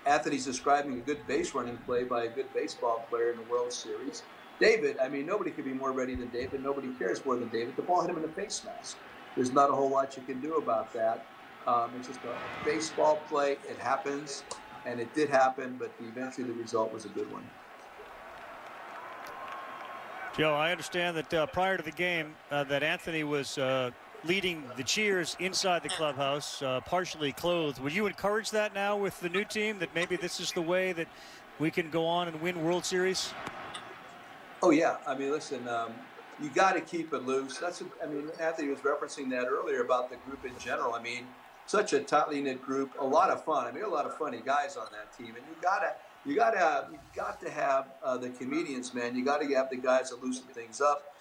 Anthony's describing a good base running play by a good baseball player in the World Series. David, I mean, nobody could be more ready than David. Nobody cares more than David. The ball hit him in the face mask. There's not a whole lot you can do about that. It's just a baseball play. It happens, and it did happen, but eventually the result was a good one. Joe, I understand that prior to the game that Anthony was leading the cheers inside the clubhouse, partially clothed. Would you encourage that now with the new team, that maybe this is the way that we can go on and win World Series? Oh, yeah. I mean, listen, you got to keep it loose. I mean, Anthony was referencing that earlier about the group in general. I mean, such a tightly knit group, a lot of fun. I mean, a lot of funny guys on that team. And you got to have the comedians, man. You got to have the guys that loosen things up.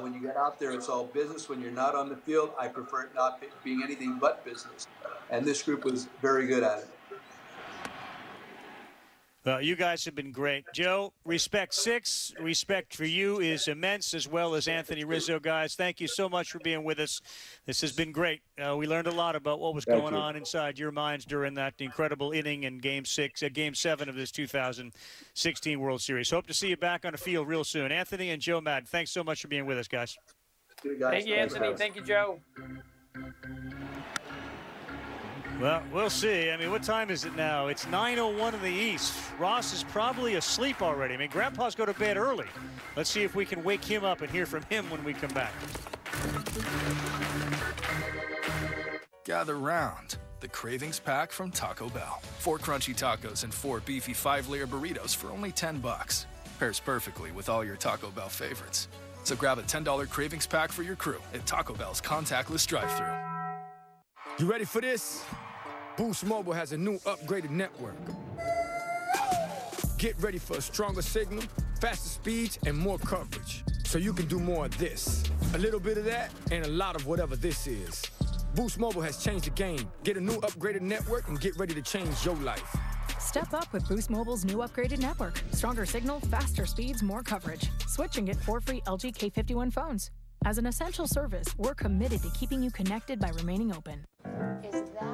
When you get out there, it's all business. When you're not on the field, I prefer it not being anything but business. And this group was very good at it. You guys have been great. Joe, respect 6. Respect for you is immense, as well as Anthony Rizzo. Guys, thank you so much for being with us. This has been great. We learned a lot about what was going on inside your minds during that incredible inning in Game 7 of this 2016 World Series. Hope to see you back on the field real soon. Anthony and Joe Madden, thanks so much for being with us, guys. Thank you, Anthony. Thank you, Joe. Well, we'll see. I mean, what time is it now? It's 9:01 in the East. Ross is probably asleep already. I mean, Grandpa's go to bed early. Let's see if we can wake him up and hear from him when we come back. Gather round. The Cravings Pack from Taco Bell. 4 crunchy tacos and 4 beefy 5-layer burritos for only $10. Pairs perfectly with all your Taco Bell favorites. So grab a $10 Cravings Pack for your crew at Taco Bell's contactless drive-thru. You ready for this? Boost Mobile has a new upgraded network. Get ready for a stronger signal, faster speeds, and more coverage. So you can do more of this, a little bit of that, and a lot of whatever this is. Boost Mobile has changed the game. Get a new upgraded network and get ready to change your life. Step up with Boost Mobile's new upgraded network. Stronger signal, faster speeds, more coverage. Switch and get 4 free LG K51 phones. As an essential service, we're committed to keeping you connected by remaining open. Is that